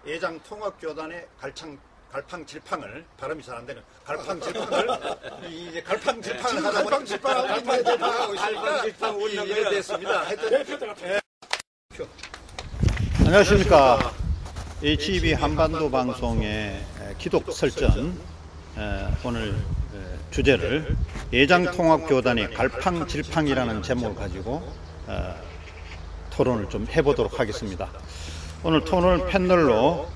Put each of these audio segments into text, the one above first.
예장통합교단의 갈팡질팡을, 발음이 잘 안 되는 갈팡질팡을 이제 갈팡질팡을 하다 보니 갈팡질팡 운동이 됐습니다. 안녕하십니까. HEB 한반도 방송의 기독설전, 오늘 주제를 예장통합교단의 갈팡질팡이라는 제목을 가지고 토론을 좀 해보도록 하겠습니다. 오늘 토론 패널로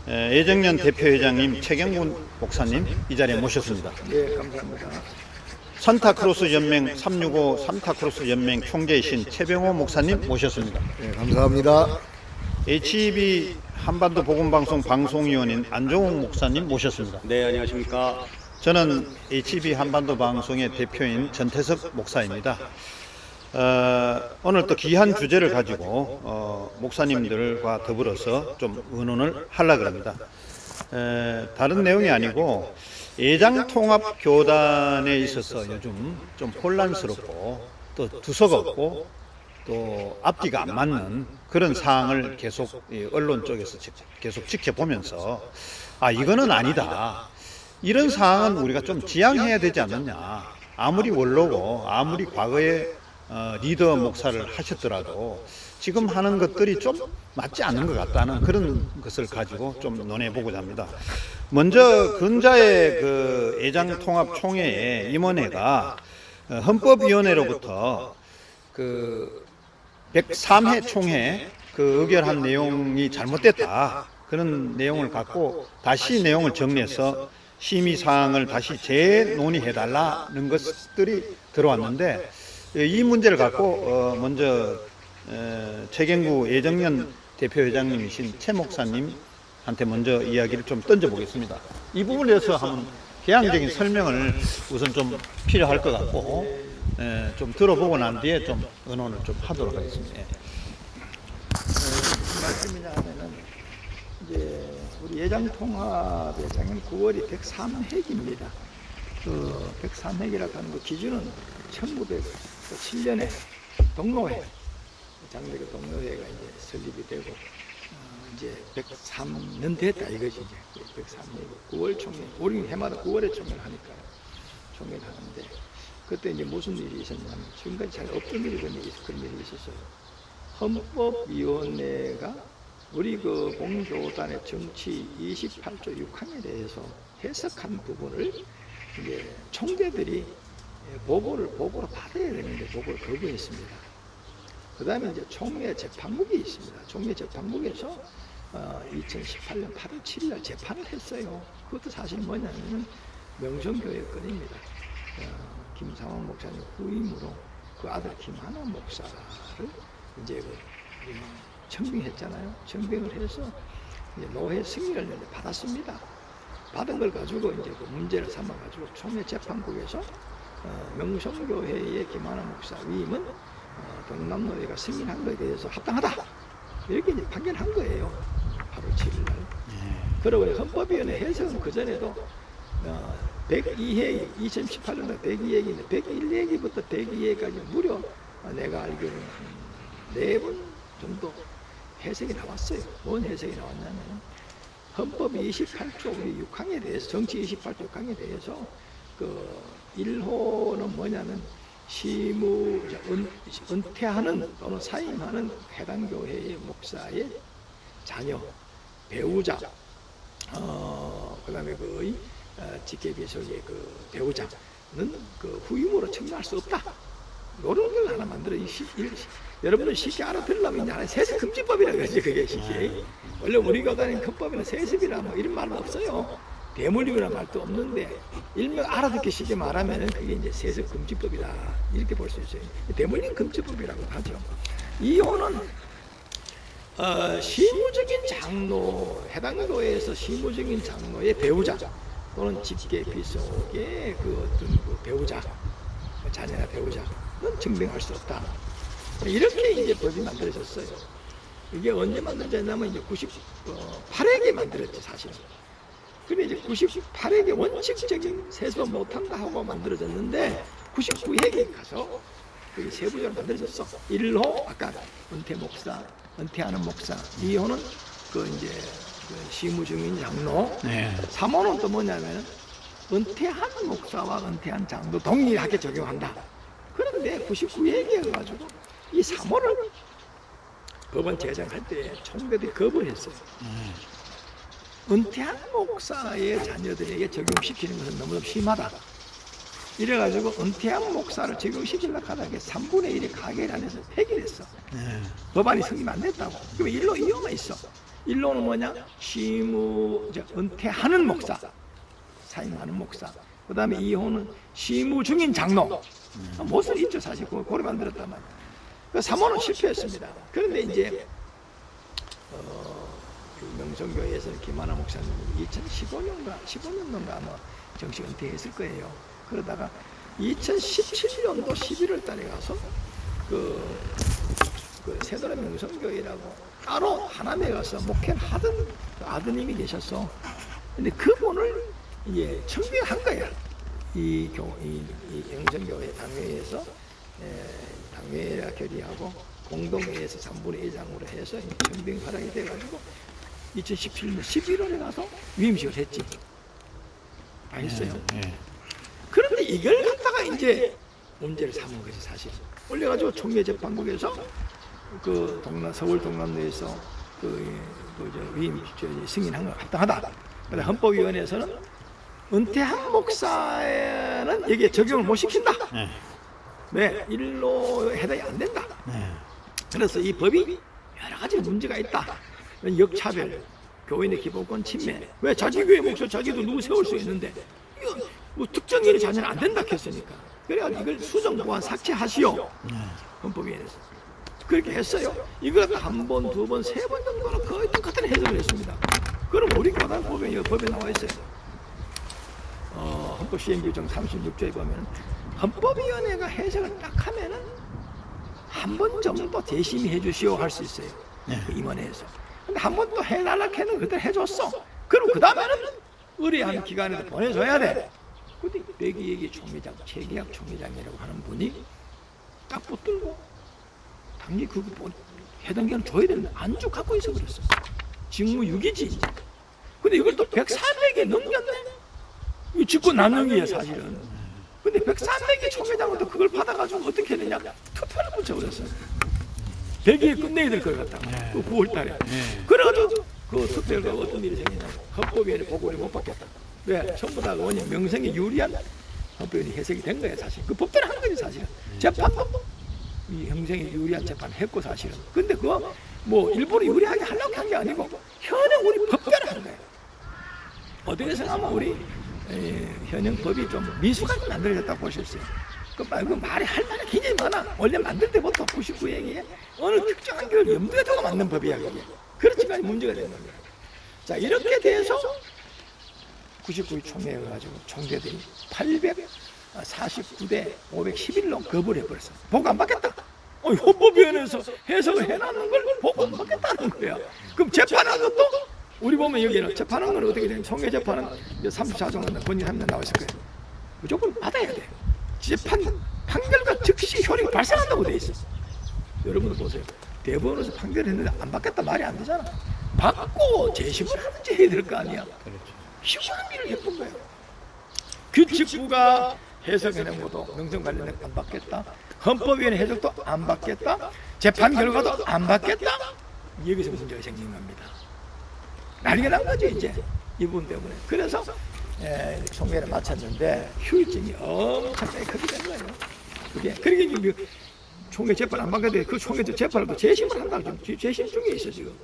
예정년 대표회장님, 최경구 목사님 이 자리에 모셨습니다. 네, 감사합니다. 산타크로스 연맹 365 산타크로스 연맹 총재이신 최병호 목사님 모셨습니다. 네, 감사합니다. HEB 한반도 복음방송 방송위원인 안종욱 목사님 모셨습니다. 네, 안녕하십니까. 저는 HEB 한반도 방송의 대표인 전태석 목사입니다. 오늘 또 귀한 주제를 가지고 목사님들과 더불어서 좀 의논을 하려고 합니다. 다른 내용이 아니고 예장통합교단에 있어서 요즘 좀 혼란스럽고 또 두서없고 또 앞뒤가 안 맞는 그런 사항을 계속 언론 쪽에서 계속 지켜보면서 이거는 아니다, 이런 사항은 우리가 좀 지양해야 되지 않느냐, 아무리 원로고 아무리 과거에 리더 목사를 하셨더라도 지금 하는 것들이 좀 맞지 않는 것 같다는 그런 것을 가지고 좀 논해보고자 합니다. 먼저 근자의 그 예장통합총회의 임원회가 헌법위원회로부터 그 103회 총회 그 의결한 내용이 잘못됐다, 그런 내용을 갖고 다시 내용을 정리해서 심의사항을 다시 재논의해달라는 것들이 들어왔는데, 이 문제를 갖고 먼저 최경구 예정년 대표회장님이신 최 목사님한테 먼저 이야기를 좀 던져보겠습니다. 이 부분에 대해서 한번 개양적인 설명을 우선 좀 필요할 것 같고, 좀 들어보고 난 뒤에 좀 의논을 좀 하도록 하겠습니다. 무슨 말씀이냐 하면은, 이제 우리 예장통합의 작년 9월이 103회기입니다. 그 103회기라고 하는 그 기준은 1907년에 동로회, 장대교 동로회가 이제 설립이 되고, 이제 103년 됐다 이거지. 이제 103회기 9월 총회, 우리 해마다 9월에 총회를 하니까요. 총회를 하는데, 그때 이제 무슨 일이 있었냐면, 지금까지 잘 없던 일이 그런 일이 있었어요. 헌법위원회가 우리 그 공교단의 정치 28조 6항에 대해서 해석한 부분을 이제 총재들이 보고를 받아야 되는데 보고를 거부했습니다. 그 다음에 이제 총회 재판국이 있습니다. 총회 재판국에서 2018년 8월 7일 날 재판을 했어요. 그것도 사실 뭐냐면 명성교회 건입니다. 김상원 목사님 후임으로 그 아들 김하나 목사를 이제 청빙했잖아요. 청빙을 해서 이제 노회 승인을 받았습니다. 받은 걸 가지고 이제 그 문제를 삼아가지고 총회 재판국에서 명성교회의 김하나 목사 위임은 경남노회가 승인한 것에 대해서 합당하다, 이렇게 이제 판결한 거예요. 8월 7일 날. 그리고 헌법위원회 해석은 그 전에도 102회기, 2018년도 102회기인데 101회기부터 102회까지 무려 내가 알기로는 4번 정도 해석이 나왔어요. 뭔 해석이 나왔냐면, 헌법 28조 6항에 대해서, 정치 28조 6항에 대해서 그 1호는 뭐냐면 시무 은퇴하는 또는 사임하는 해당 교회의 목사의 자녀, 배우자, 그다음에 그 직계비속의 그 배우자는 그 후임으로 청구할 수 없다, 이런 걸 하나 만들어. 여러분은 쉽게 알아들으려면 이제 하나의 세습금지법이라고 하지, 그게 쉽게. 원래 우리 교단의 헌법에는 세습이라 뭐 이런 말은 없어요. 대물림이라는 말도 없는데, 일명 알아듣기 쉽게 말하면 그게 이제 세습금지법이다, 이렇게 볼 수 있어요. 대물림 금지법이라고 하죠. 이호는 시무적인 장로, 해당 교회에서 시무적인 장로의 배우자 또는 직계비속의 그 어떤 그 배우자, 자녀나 배우자는 증빙할 수 없다, 이렇게 이제 법이 만들어졌어요. 이게 언제 만들어졌냐면 이제 98회기에 만들었지, 사실은. 근데 이제 98회기 원칙적인 세습 못한다 하고 만들어졌는데, 99회기에 가서 그게 세부적으로 만들어졌어. 1호, 아까 은퇴하는 목사, 2호는 그 이제 시무중인 장로. 네. 3호는 또 뭐냐면 은퇴한 목사와 은퇴한 장로 동일하게 적용한다. 그런데 99회기여가지고 이 3호를 법원 제정할 때 총대들이 거부를 했어요. 은퇴한 목사의 자녀들에게 적용시키는 것은 너무 심하다. 이래가지고 은퇴한 목사를 적용시키려고 하다가 3분의 1이 가결 안 해서 폐기를 했어. 법안이 승인 안 됐다고. 그럼 일로 이유가 있어. 일로는 뭐냐? 은퇴하는 목사, 사임하는 목사. 그 다음에 2호는 시무 중인 장로. 못을 있죠, 사실. 그걸 고려 만들었단 말이야. 그 3호는 실패했습니다. 그런데 이제 명성교회에서는 김하나 목사님이 2015년도인가 아마 정식 은퇴했을 거예요. 그러다가 2017년도 11월 달에 가서 그 세도라 명성교회라고 따로 하남에 가서 목회를 하던 아드님이 계셨어. 근데 그분을 이제 청빙한 거야. 이 명성교회 당회에서 당회가 결의하고 공동회에서 3분의 1장으로 해서 청빙 허락이 돼가지고 2017년 11월에 가서 위임식을 했지. 다 했어요. 그런데 이걸 갖다가 이제 문제를 삼은 거지, 사실. 올려가지고 총회재판국에서 서울 동남로에서 위임 승인한 거 합당하다. 그런데 헌법위원회에서는 은퇴한 목사는 여기에 적용을 못 시킨다. 네, 일로 해당이 안 된다. 그래서 이 법이 여러 가지 문제가 있다. 역차별, 교인의 기본권 침해. 왜 자기 교회 목사 자기도 누구 세울 수 있는데 이거 뭐 특정 일의 자녀는 안 된다 했으니까. 그래가지고 이걸 수정 보완 삭제하시오. 헌법위원회에서 그렇게 했어요. 이걸 한 번, 두 번, 세 번 정도는 거의 똑같은 해석을 했습니다. 그럼 우리 고등법에 나와 있어요. 헌법시행규정 36조에 보면 헌법위원회가 해석을 딱 하면은 한 번 정도 재심의해 주시오 할 수 있어요. 그 임원회에서. 근데 한 번 또 해달라고 했는 그때 해줬어. 그럼 그 다음에는 의뢰한 기관에도 보내줘야 돼. 근데 백이얘기 총회장, 재계약 총회장이라고 하는 분이 딱 붙들고 당연히 그거 해당 기간 줘야 되는데 안주 갖고 있어 그랬어. 직무유기지. 근데 이걸 또 104명에 넘겼네. 이 직권 남용이에요 사실은. 근데 103명의 총회장은 또 그걸 받아가지고 어떻게 했느냐? 투표를 붙여버렸어. 100일에 끝내야 될 걸 같다고. 9월 달에. 그래가지고 그 투표가 어떤 일이 생기냐면 헌법위원회 보고를 못 받겠다. 왜? 전부 다 의원님 명성에 유리한 헌법위원회 해석이 된 거야 사실. 그 법대로 한 거지 사실은. 재판도 이 형성에 유리한 재판 했고 사실은. 근데 그거 뭐 일부러 유리하게 하려고 한 게 아니고 현행 우리 법대로 한 거예요. 어떻게 생각하면 우리 현행 법이 좀 미숙하게 만들어졌다고 볼 수 있어요. 그 말이 할 말이 굉장히 많아. 원래 만들 때부터 99행위에 어느 특정한 걸 염두에 두고 만든 법이야 그게. 그렇지만 문제가 되는 겁니다. 자 이렇게 돼서 99위 총회에 가지고 총대들이 849대 511로 거부를 해버렸어. 보고 안 받겠다. 헌법위원회에서 해석을 해놨는 걸 보고 안 받겠다는 거야. 그럼 재판한 것도 우리 보면 여기는 재판한 건 어떻게 되냐면 총회 재판은 34종 본인 한 명 나와 있을 거예요. 무조건 받아야 돼. 재판 판결과 즉시 효력이 발생한다고 돼 있어. 여러분들 보세요. 대법원에서 판결했는데 안 받겠다 말이 안 되잖아. 받고 재심을 하든지 해야 될 거 아니야. 시원한 길을 예쁜 거예요. 규칙부가 해석해낸 것도 명성 관련된 안 받겠다. 헌법위원회 해석도 안 받겠다. 재판 결과도 안 받겠다. 여기서 문제가 생긴 겁니다. 난리가 난 거죠 이제 이 부분 때문에. 그래서 총회를 마쳤는데 휴일증이 엄청나게 크게 된 거예요. 그게 그러니까 총회 재판 안 받게 돼. 그 총회 재판을 또 재심을 한다고 지금 재심 중에 있어 지금.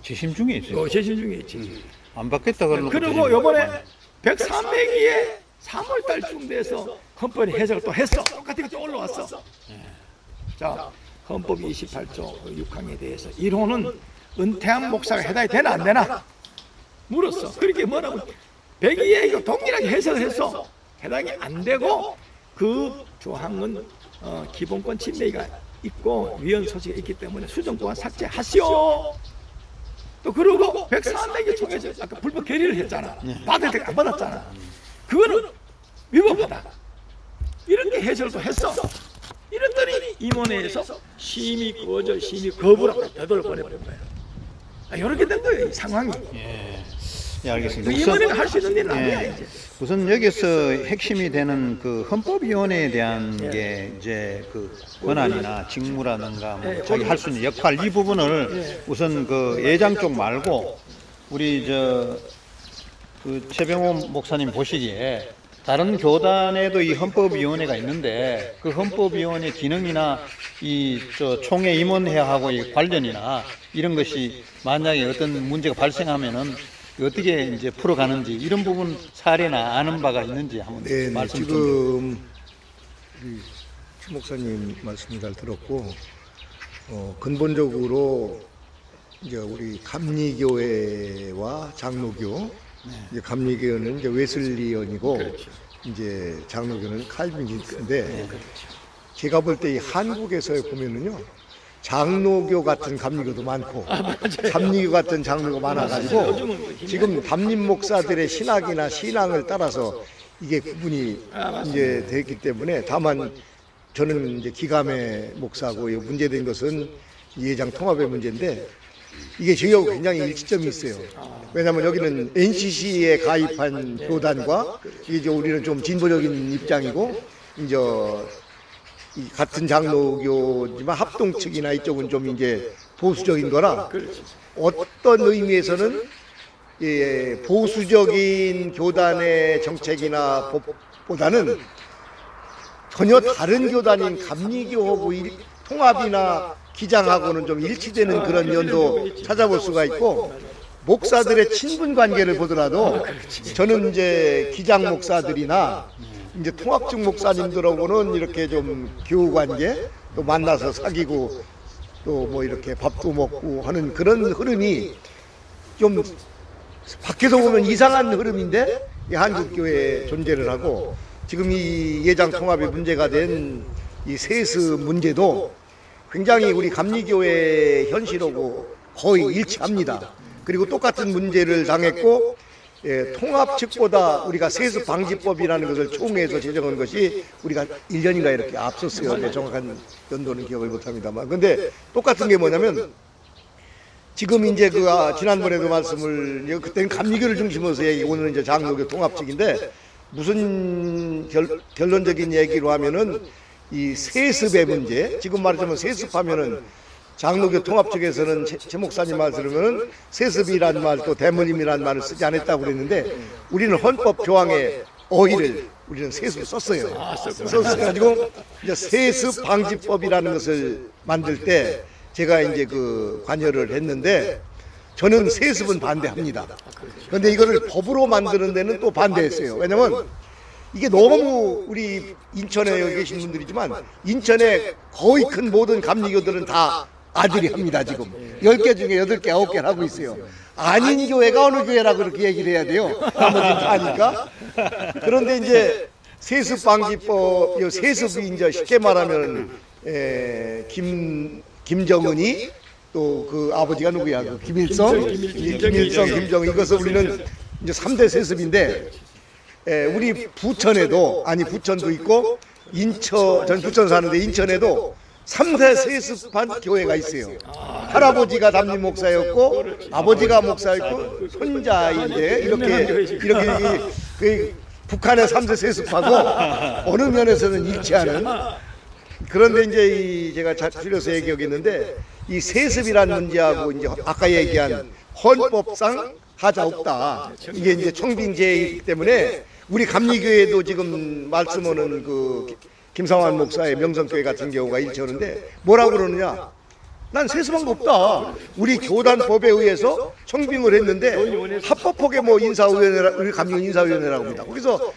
재심 중에 있어요. 재심 중에 있지. 안 받겠다 그러고. 그리고 이번에 103회기에 3월달쯤 돼서 헌법의 해석을 또 했어. 똑같은 게 또 올라왔어. 자 헌법 28조 6항에 대해서 1호는 은퇴한 목사가 해당이 되나 안 되나 물었어. 그렇게 뭐라고 102에 동일하게 해석을 했어. 해당이 안 되고 그 조항은 기본권 침해가 있고 위헌 소지가 있기 때문에 수정 보완 삭제하시오. 또 그러고 104명의 총회에서 아까 불법 결의를 했잖아. 받을 때 안 받았잖아. 그거는 위법하다. 이렇게 해석을 또 했어. 이랬더니 임원회에서 심의 거절, 심의 거부라고 되돌려 보내버린 거예요. 이렇게 된 거예요, 이 상황이. 예, 알겠습니다. 이번에 할 수 있는 일은 아니야 예, 이제. 우선 여기서 핵심이 되는 그 헌법위원회에 대한 게 이제 그 권한이나 직무라든가 뭐 자기 할 수 있는 역할 이 부분을 우선 그 예장 쪽 말고 우리 그 최병호 목사님 보시기에 다른 교단에도 이 헌법위원회가 있는데 그 헌법위원회 기능이나 이 총회 임원회하고의 관련이나 이런 것이 만약에 어떤 문제가 발생하면은 어떻게 이제 풀어가는지 이런 부분 사례나 아는 바가 있는지 한번 네, 말씀 좀. 지금 우리 최 목사님 말씀 잘 들었고 근본적으로 이제 우리 감리교회와 장로교, 이제 감리교회는 이제 웨슬리언이고 이제 장로교는 칼빈이인데 제가 볼 때 이 한국에서 보면은요. 장로교 같은 감리교도 많고 감리교 같은 장로가 많아가지고 지금 담임 목사들의 신학이나 신앙을 따라서 이게 구분이 이제 됐기 때문에 다만 저는 이제 기감의 목사고 문제된 것은 예장 통합의 문제인데 이게 저희하고 굉장히 일치점이 있어요. 왜냐하면 여기는 NCC에 가입한 교단과 이제 우리는 좀 진보적인 입장이고 이제 이 같은 장로교지만 합동 측이나 이쪽은 좀 이제 보수적인 거라 어떤 의미에서는 예, 보수적인 교단의 정책이나 법보다는 전혀 다른 교단인 감리교하고 통합이나 기장하고는 좀 일치되는 그런 면도 찾아볼 수가 있고 목사들의 친분 관계를 보더라도 저는 이제 기장 목사들이나 이제 통합직 목사님들하고는 이렇게 좀 교우 관계 또 만나서 사귀고 또 뭐 이렇게 밥도 먹고 하는 그런 흐름이 좀 밖에서 보면 이상한 흐름인데 이 한국교회에 존재를 하고 지금 이 예장 통합의 문제가 된 이 세습 문제도 굉장히 우리 감리교회 현실하고 거의 일치합니다. 그리고 똑같은 문제를 당했고 예, 통합 측보다 우리가 세습 방지법이라는 것을 총회에서 제정한 것이 우리가 1년인가 이렇게 앞섰어요. 네, 정확한 연도는 기억을 못합니다만. 근데 똑같은 게 뭐냐면 지금 이제 지난번에도 말씀을 그때는 감리교를 중심으로 해서 오늘은 이제 장로교 통합 측인데 무슨 결론적인 얘기로 하면은 이 세습의 문제, 지금 말하자면 세습하면은 장로교 통합 측에서는 최 목사님 말 들으면은 세습이라는 말 또 대물림이라는 말을 쓰지 않았다고 그랬는데 우리는 헌법 조항에 어휘를 우리는 세습 썼어요. 써가지고 이제 세습 방지법이라는 것을 만들 때 제가 이제 관여를 했는데 저는 세습은 반대합니다. 그런데 이거를 법으로 만드는 데는 또 반대했어요. 왜냐면 이게 너무 우리 인천에 여기 계신 분들이지만 인천에 거의 큰 모든 감리교들은 다 아들이 합니다. 지금 10개 중에 8개, 9개를 하고 있어요. 아닌 교회가 어느 교회라고 그렇게 얘기를 해야 돼요. 나머지는 다 하니까. 그런데 이제 세습방지법, 세습이 이제 쉽게 말하면 김정은이 또 그 아버지가 누구야? 김일성, 김정은 이것을 우리는 이제 3대 세습인데 우리 부천에도 부천도 있고 전 부천 사는데 인천에도 3대 세습한 교회가 있어요. 할아버지가 담임 목사였고 아버지가 목사였고 손자인데 이렇게 북한의 3대 세습하고 어느 면에서는 일치하는. 그런데 이제 제가 줄여서 얘기하겠는데 이 세습이라는 문제하고 이제 아까 얘기한 헌법상 하자 없다. 이게 이제 청빙제이기 때문에 우리 감리교회도 지금 말씀하는 김상환 목사의 명성교회 같은 경우가 일치하는데 뭐라고 그러느냐? 난 세습한 거 없다. 우리 교단 법에 의해서 청빙을 했는데 합법하게 인사위원회라 우리 감리교 인사위원회라고 합니다. 거기서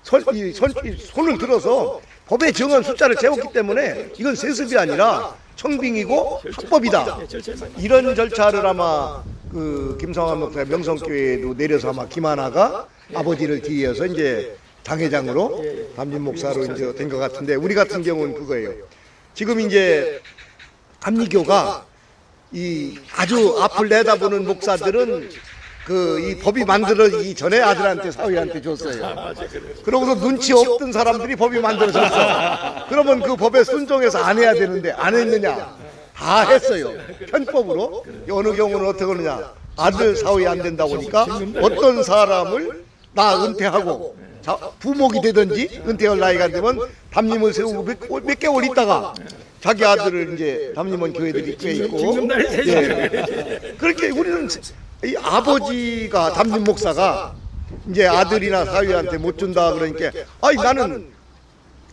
손을 들어서 법에 정한 숫자를 재웠기 때문에 이건 세습이 아니라 청빙이고 합법이다. 이런 절차를 아마 김상환 목사 명성교회도 내려서 아마 김하나가 아버지를 뒤이어서 이제 당회장으로 담임 목사로 이제 된 것 같은데 우리 같은 경우는 그거예요. 지금 이제 감리교가 이 아주 앞을 내다보는 목사들은 이 법이 만들어지기 전에 아들한테 사위한테 줬어요. 그러고서 눈치 없던 사람들이 법이 만들어졌어. 그러면 그 법에 순종해서 안 해야 되는데 안 했느냐? 다 했어요. 편법으로. 어느 경우는 어떻게 그러냐. 아들 사위 안 된다 보니까 어떤 사람을 나 은퇴하고 부목이 되든지 은퇴할 나이가 되면 담임을 세우고 몇 개월 있다가 자기 아들을 이제 담임원 교회들이 꽤 있고. 예. 그렇게 우리는 이 아버지가 담임 목사가 이제 아들이나 사위한테 못 준다 그러니까 아이 나는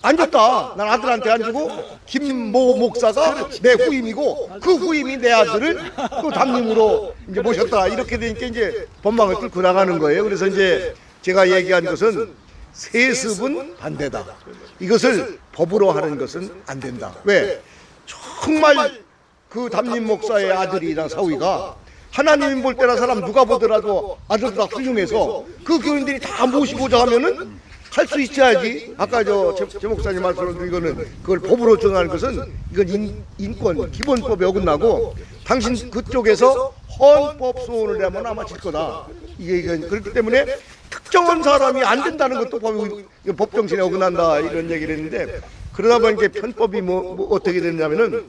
안 줬다. 난 아들한테 안 주고 김모 목사가 내 후임이고 그 후임이 내 아들을 또 담임으로 이제 모셨다. 이렇게 되니까 이제 법망을 뚫고 나가는 거예요. 그래서 이제 제가 얘기한 것은 세습은 반대다. 이것을 법으로 하는 것은 안 된다. 왜? 정말 그 담임 목사의 아들이나 사위가 하나님 볼 때나 사람 누가 보더라도 아들보다 훌륭해서 그 교인들이 다 모시고자 하면은 할 수 있어야지. 아까 제 목사님 말씀으로 이거는 그걸 법으로 정하는 것은 이건 인권 기본법에 어긋나고 당신 그쪽에서 헌법 소원을 내면 아마 질 거다. 이건 그렇기 때문에 특정한 사람이 안 된다는 것도 법 정신에 어긋난다 이런 얘기를 했는데 그러다 보니까 편법이 뭐 어떻게 됐냐면은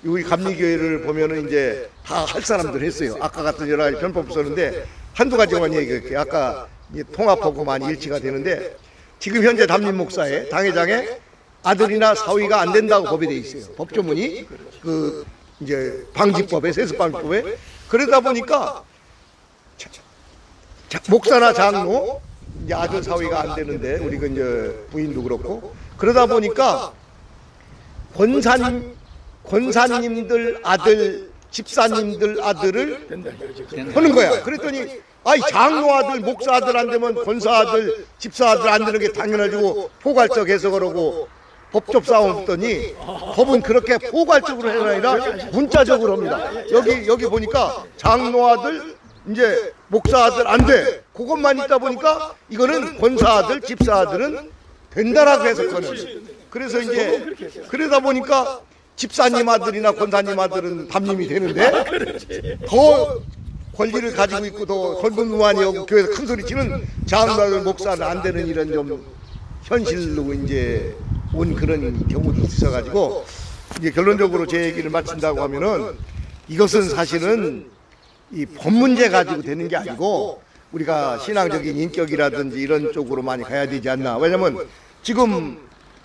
우리 감리교회를 보면은 이제 다 할 사람들 했어요. 아까 같은 여러 가지 편법 썼는데 한두 가지만 얘기할게요. 아까 통합하고 많이 일치가 되는데 지금 현재 담임 목사의 당회장의 아들이나 사위가 안 된다고 법에 돼 있어요. 법조문이 그 이제 방지법에 세습방지법에 그러다 보니까 목사나 장로 이제 아들 사위가 안 되는데 우리 그 이제 부인도 그렇고 그러다 보니까 권사님들 아들 집사님들 아들을 하는 거야. 그랬더니 아이 장로 아들 목사 아들 안 되면 권사 아들 집사 아들 안 되는 게 당연하고 포괄적 해석을 하고 법적 싸움 했더니 법은 그렇게 포괄적으로 해가 아니라 문자적으로 합니다. 여기 보니까 장로 아들 이제 목사 아들 안 돼. 그것만 있다 보니까 이거는 권사 아들 집사 아들은 된다라고 해석하는. 그래서 이제 그러다 보니까 집사님 아들이나 권사님 아들은 담임이 되는데 더 권리를 가지고 있고 더 권분무만이 오고 교회에서 큰 소리 치는 장로들 목사는 안 되는 이런 좀 현실로 이제 온 그런 경우도 있어가지고 이제 결론적으로 제 얘기를 마친다고 하면은 이것은 사실은 이 법 문제 가지고 되는 게 아니고 우리가 신앙적인 인격이라든지 이런 쪽으로 많이 가야 되지 않나. 왜냐면 지금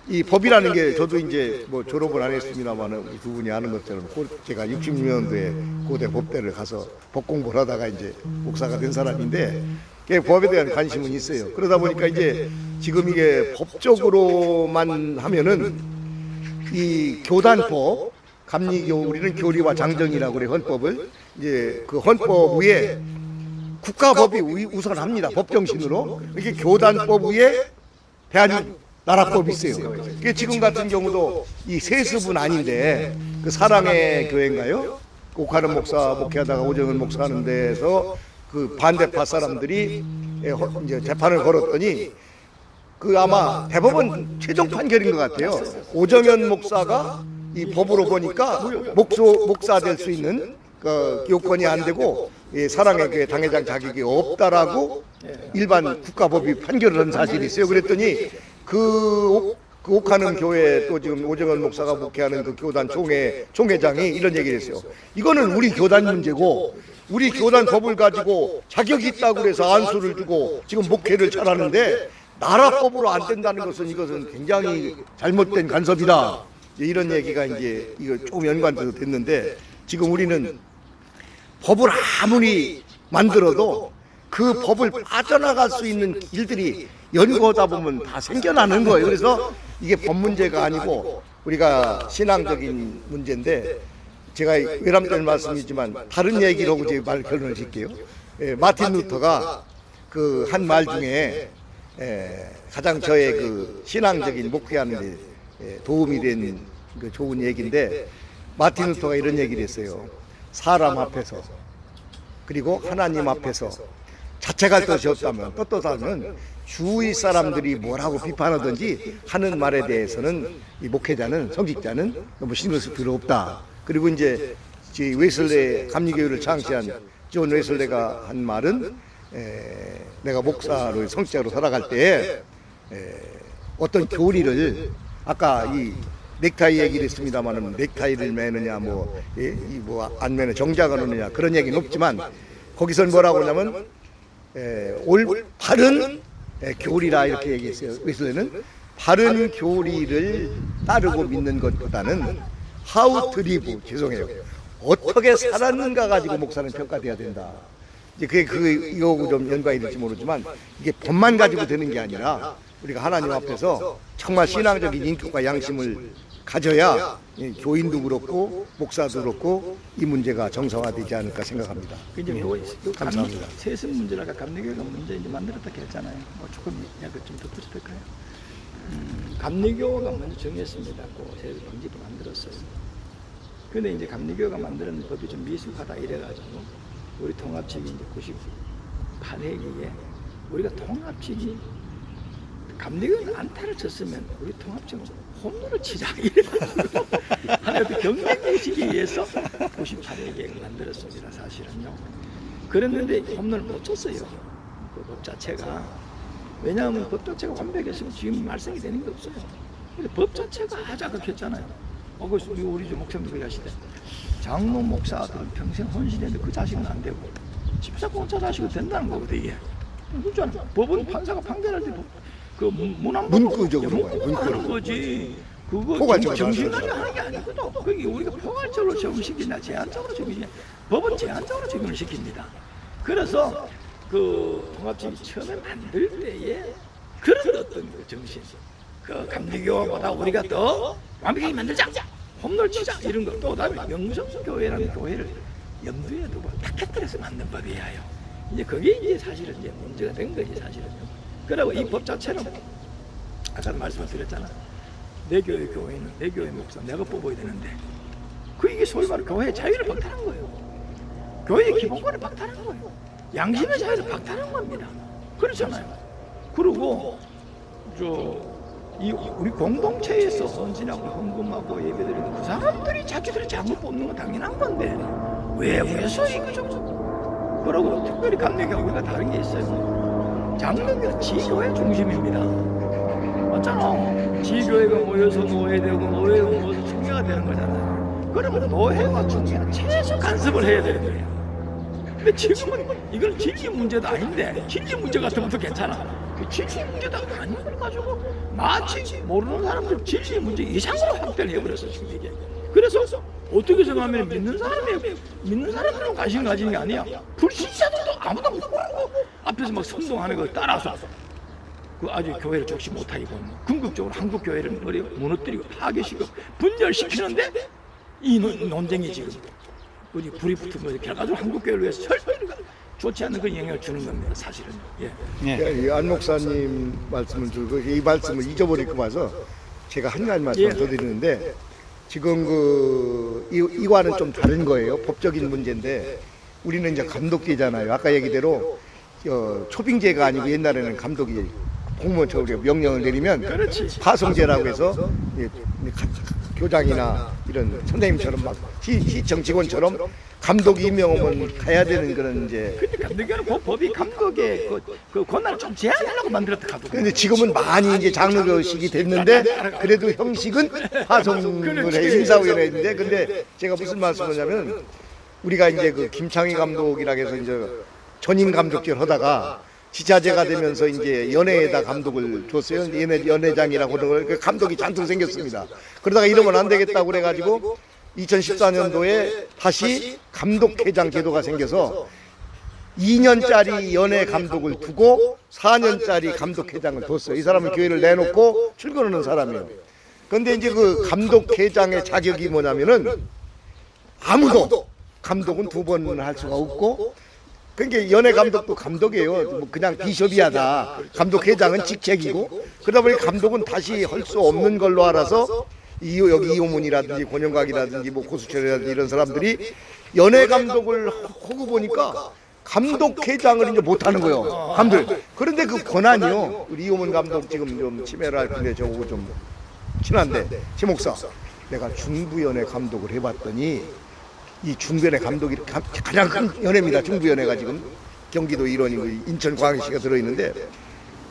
이 법이라는 게 저도 이제 뭐 졸업을 안 했습니다만은 우리 두 분이 아는 것처럼 제가 60년도에 고대 법대를 가서 법 공부를 하다가 이제 목사가 된 사람인데 법에 대한 관심은 있어요. 그러다 보니까 이제 지금 이게 법적으로만 하면은 이 교단법 감리교 우리는 교리와 장정이라고 그래 헌법을 이제 그 헌법 위에 국가법이 우선합니다. 법정신으로 이게 교단법 위에 대한 나라법이 있어요. 그게 지금 같은 경우도 이 세습은 아닌데 그 사랑의 교회인가요? 옥하는 목사 목회하다가 오정은 목사 하는 데서 그 반대파 사람들이 이제 재판을 걸었더니 그 아마 대법원 최종 판결인 것 같아요. 오정현 목사가 이 법으로 보니까 목사 될 수 있는 그 요건이 안 되고 사랑의 교회 당회장 자격이 없다라고 일반 국가법이 판결을 한 사실이 있어요. 그랬더니 그 옥하는 교회 또 지금 오정원 목사가 목회하는 그 교단 총회장이 이런 얘기를 했어요. 이거는 우리 교단 문제고 우리 교단 법을 가지고 자격이 있다고 그래서 안수를 주고 지금 목회를 잘하는데 나라법으로 안 된다는 것은 이것은 굉장히 잘못된 간섭이다. 이런 얘기가 이제 이거 조금 연관돼서 됐는데 지금 우리는 법을 아무리 만들어도 그 법을 빠져나갈 수 있는 길들이 연구하다 보면 다 생겨나는 거예요. 그래서 이게 법 문제가 아니고 우리가 신앙적인 문제인데 제가 외람된 말씀이지만 다른 얘기를 하고 제 말 결론을 짓게요. 마틴 루터가 그 한 말 중에 가장 저의 그 신앙적인 목회하는 데 도움이 된 그 좋은 얘기인데 마틴 루터가 이런 얘기를 했어요. 사람 앞에서 그리고 하나님 앞에서 자책할 것이 없다면 떳떳하면 주위 사람들이 뭐라고 비판하든지 하는 말에 대해서는 이 목회자는 성직자는 너무 신경 쓸 필요 없다. 그리고 이제 웨슬레 감리교회를 창시한 존 웨슬레가 한 말은 내가 목사로 성직자로 살아갈 때 어떤 교리를 아까 이 넥타이 얘기를 했습니다만은 넥타이를 매느냐 안 매는 정장을 하느냐 그런 얘기는 없지만 거기서는 뭐라고 하냐면 올 바른 교리라 이렇게 얘기했어요. 웨슬리는 바른 교리를 따르고 믿는 것보다는 how to live, 죄송해요, 어떻게 살았는가 가지고 목사는 평가돼야 된다. 이제 그게 이거하고 좀 연관이 될지 모르지만 이게 법만 가지고 되는 게 아니라 우리가 하나님 앞에서 정말 신앙적인 인격과 양심을 가져야 교인도 그렇고 목사도 그렇고 이 문제가 정상화되지 않을까 생각합니다. 이제 감사합니다. 세습 문제라가 감리교회가 문제 이제 만들었다 했잖아요. 조금 약간 좀 덧붙여 될까요? 감리교가 먼저 정했습니다. 그 세습 방지법 만들었어요. 근데 이제 감리교가 만드는 법이 좀 미숙하다 이래가지고 우리 통합측이 이제 98회기에 우리가 통합측이 감리교는 안타를 쳤으면 우리 통합측은 홈런을 치자 이래가지고 하나의 경쟁의식에 의해서 98회기에 만들었습니다. 사실은요. 그랬는데 홈런을 못 쳤어요. 그 법 자체가. 왜냐하면 법 자체가 완벽했으면 지금 말썽이 되는 게 없어요. 근데 법 자체가 아주 그렇게 했잖아요. 그래서 우리 목사님도 그러시대. 장로 목사들은 평생 헌신했는데 그 자식은 안 되고 집사공짜 자식은 된다는 거거든 이게. 그렇잖아. 법은 판사가 판결할 때 그 문구적으로 하는 거지. 그거 정신까지 하는 게 아니거든. 그게 우리가 포괄적으로 적용시키냐 제한적으로 적용시키냐. 법은 제한적으로 적용을 시킵니다. 그래서 그 통합측이 처음에 만들 때에 그런 어떤 그 정신, 그 감리교보다 우리가 더 완벽하게 만들자, 홈런 치자 이런 거. 또 그다음에 명성교회라는 교회를 염두에 두고 타켓들에서 만든 법이에요. 이제 그게 이제 사실은 이제 문제가 된 거지 사실은요. 그리고 이 법 자체는 아까도 말씀을 드렸잖아. 내 교회 교회는 내 교회 목사 내가 뽑아야 되는데 그 이게 소위 말해 교회의 자유를 박탈한 거예요. 교회의 기본권을 박탈한 거예요. 양심의 자유를 박탈한 겁니다. 그렇잖아요. 그리고 우리 공동체에서 헌신하고 헌금하고 예배드리는 그 사람들이 자기들의 장을 뽑는 건 당연한 건데 외부에서 이거 좀 그러고 특별히 감리교가 우리가 다른 게 있어요. 장로교는 지교회 중심입니다. 맞잖아. 지교회가 모여서 노예되고 노예가 모여서 총회가 되는 거잖아요. 그러면 노예와 총회는 최소 간섭을 해야 되는 거예요. 근데 지금은 이건 진리 문제도 아닌데 진리 문제 같은 것도 괜찮아. 진리 문제도 아닌 걸 가지고 마치 모르는 사람들 진리 문제 이상으로 확대를 해버렸어 지금 이게. 그래서 어떻게 생각하면 믿는 사람들은 관심 가지는 게 아니야. 불신자들도 아무도 못 보고 앞에서 막 선동하는 걸 따라서 그 아주 교회를 적시 못하게 보는 궁극적으로 한국 교회를 무너뜨리고 파괴시키고 분열시키는데 이 논쟁이 지금 불이 붙은 거죠. 결과적으로 한국 교회를 위해서 절대로 좋지 않은 그 영향을 주는 겁니다. 사실은. 예. 안 목사님 말씀을 들고 이 말씀을 잊어버리고 봐서 제가 한 가지 말씀 더 드리는데 지금 이와는 좀 다른 거예요. 법적인 문제인데 우리는 이제 감독기잖아요. 아까 얘기대로 초빙제가 아니고 옛날에는 감독이 공무원처럼 명령을 내리면 파송제라고 해서 교장이나 이런 선생님처럼 막 시청 직원처럼 감독이 임명하면 가야 되는 그런 이제. 근데 감독이는 그 법이 감독의 그 권한을 좀 제한하려고 만들었다 하더라고요. 근데 지금은 많이 이제 장로교식이 됐는데 그래도 형식은 파송을 해 심사위원회인데 근데 제가 무슨 말씀을 하냐면 우리가 이제 그 김창희 감독이라고 해서 이제 전임 감독질 하다가 지자체가 되면서 이제 연예에다 감독을 줬어요. 연회장이라고 그러는 걸 감독이 잔뜩 생겼습니다. 그러다가 이러면 안 되겠다고 그래가지고 2014년도에 다시 감독회장 제도가 생겨서 2년짜리 연예 감독을 두고 4년짜리 감독회장을 뒀어요. 이 사람은 교회를 내놓고 출근하는 사람이에요. 그런데 이제 그 감독회장의 자격이 뭐냐면은 아무도 감독은 두 번 할 수가 없고 그러니까 연예 감독도 감독이에요. 뭐 그냥 비숍이야 다. 감독회장은 직책이고 그러다 보니 감독은 다시 할 수 없는 걸로 알아서 여기 이호문이라든지 권영각이라든지 뭐 고수철이라든지 이런 사람들이 연예 감독을 하고 보니까 감독회장을 이제 못하는 거예요. 감독. 그런데 그 권한이요. 우리 이호문 감독 지금 좀 치매를 할 텐데 저하고 좀 친한데 제 목사 내가 중부연예 감독을 해봤더니 이 중부연예 감독이 가장 큰 연예입니다. 중부연예가 지금 경기도 일원이고 인천광역시가 들어있는데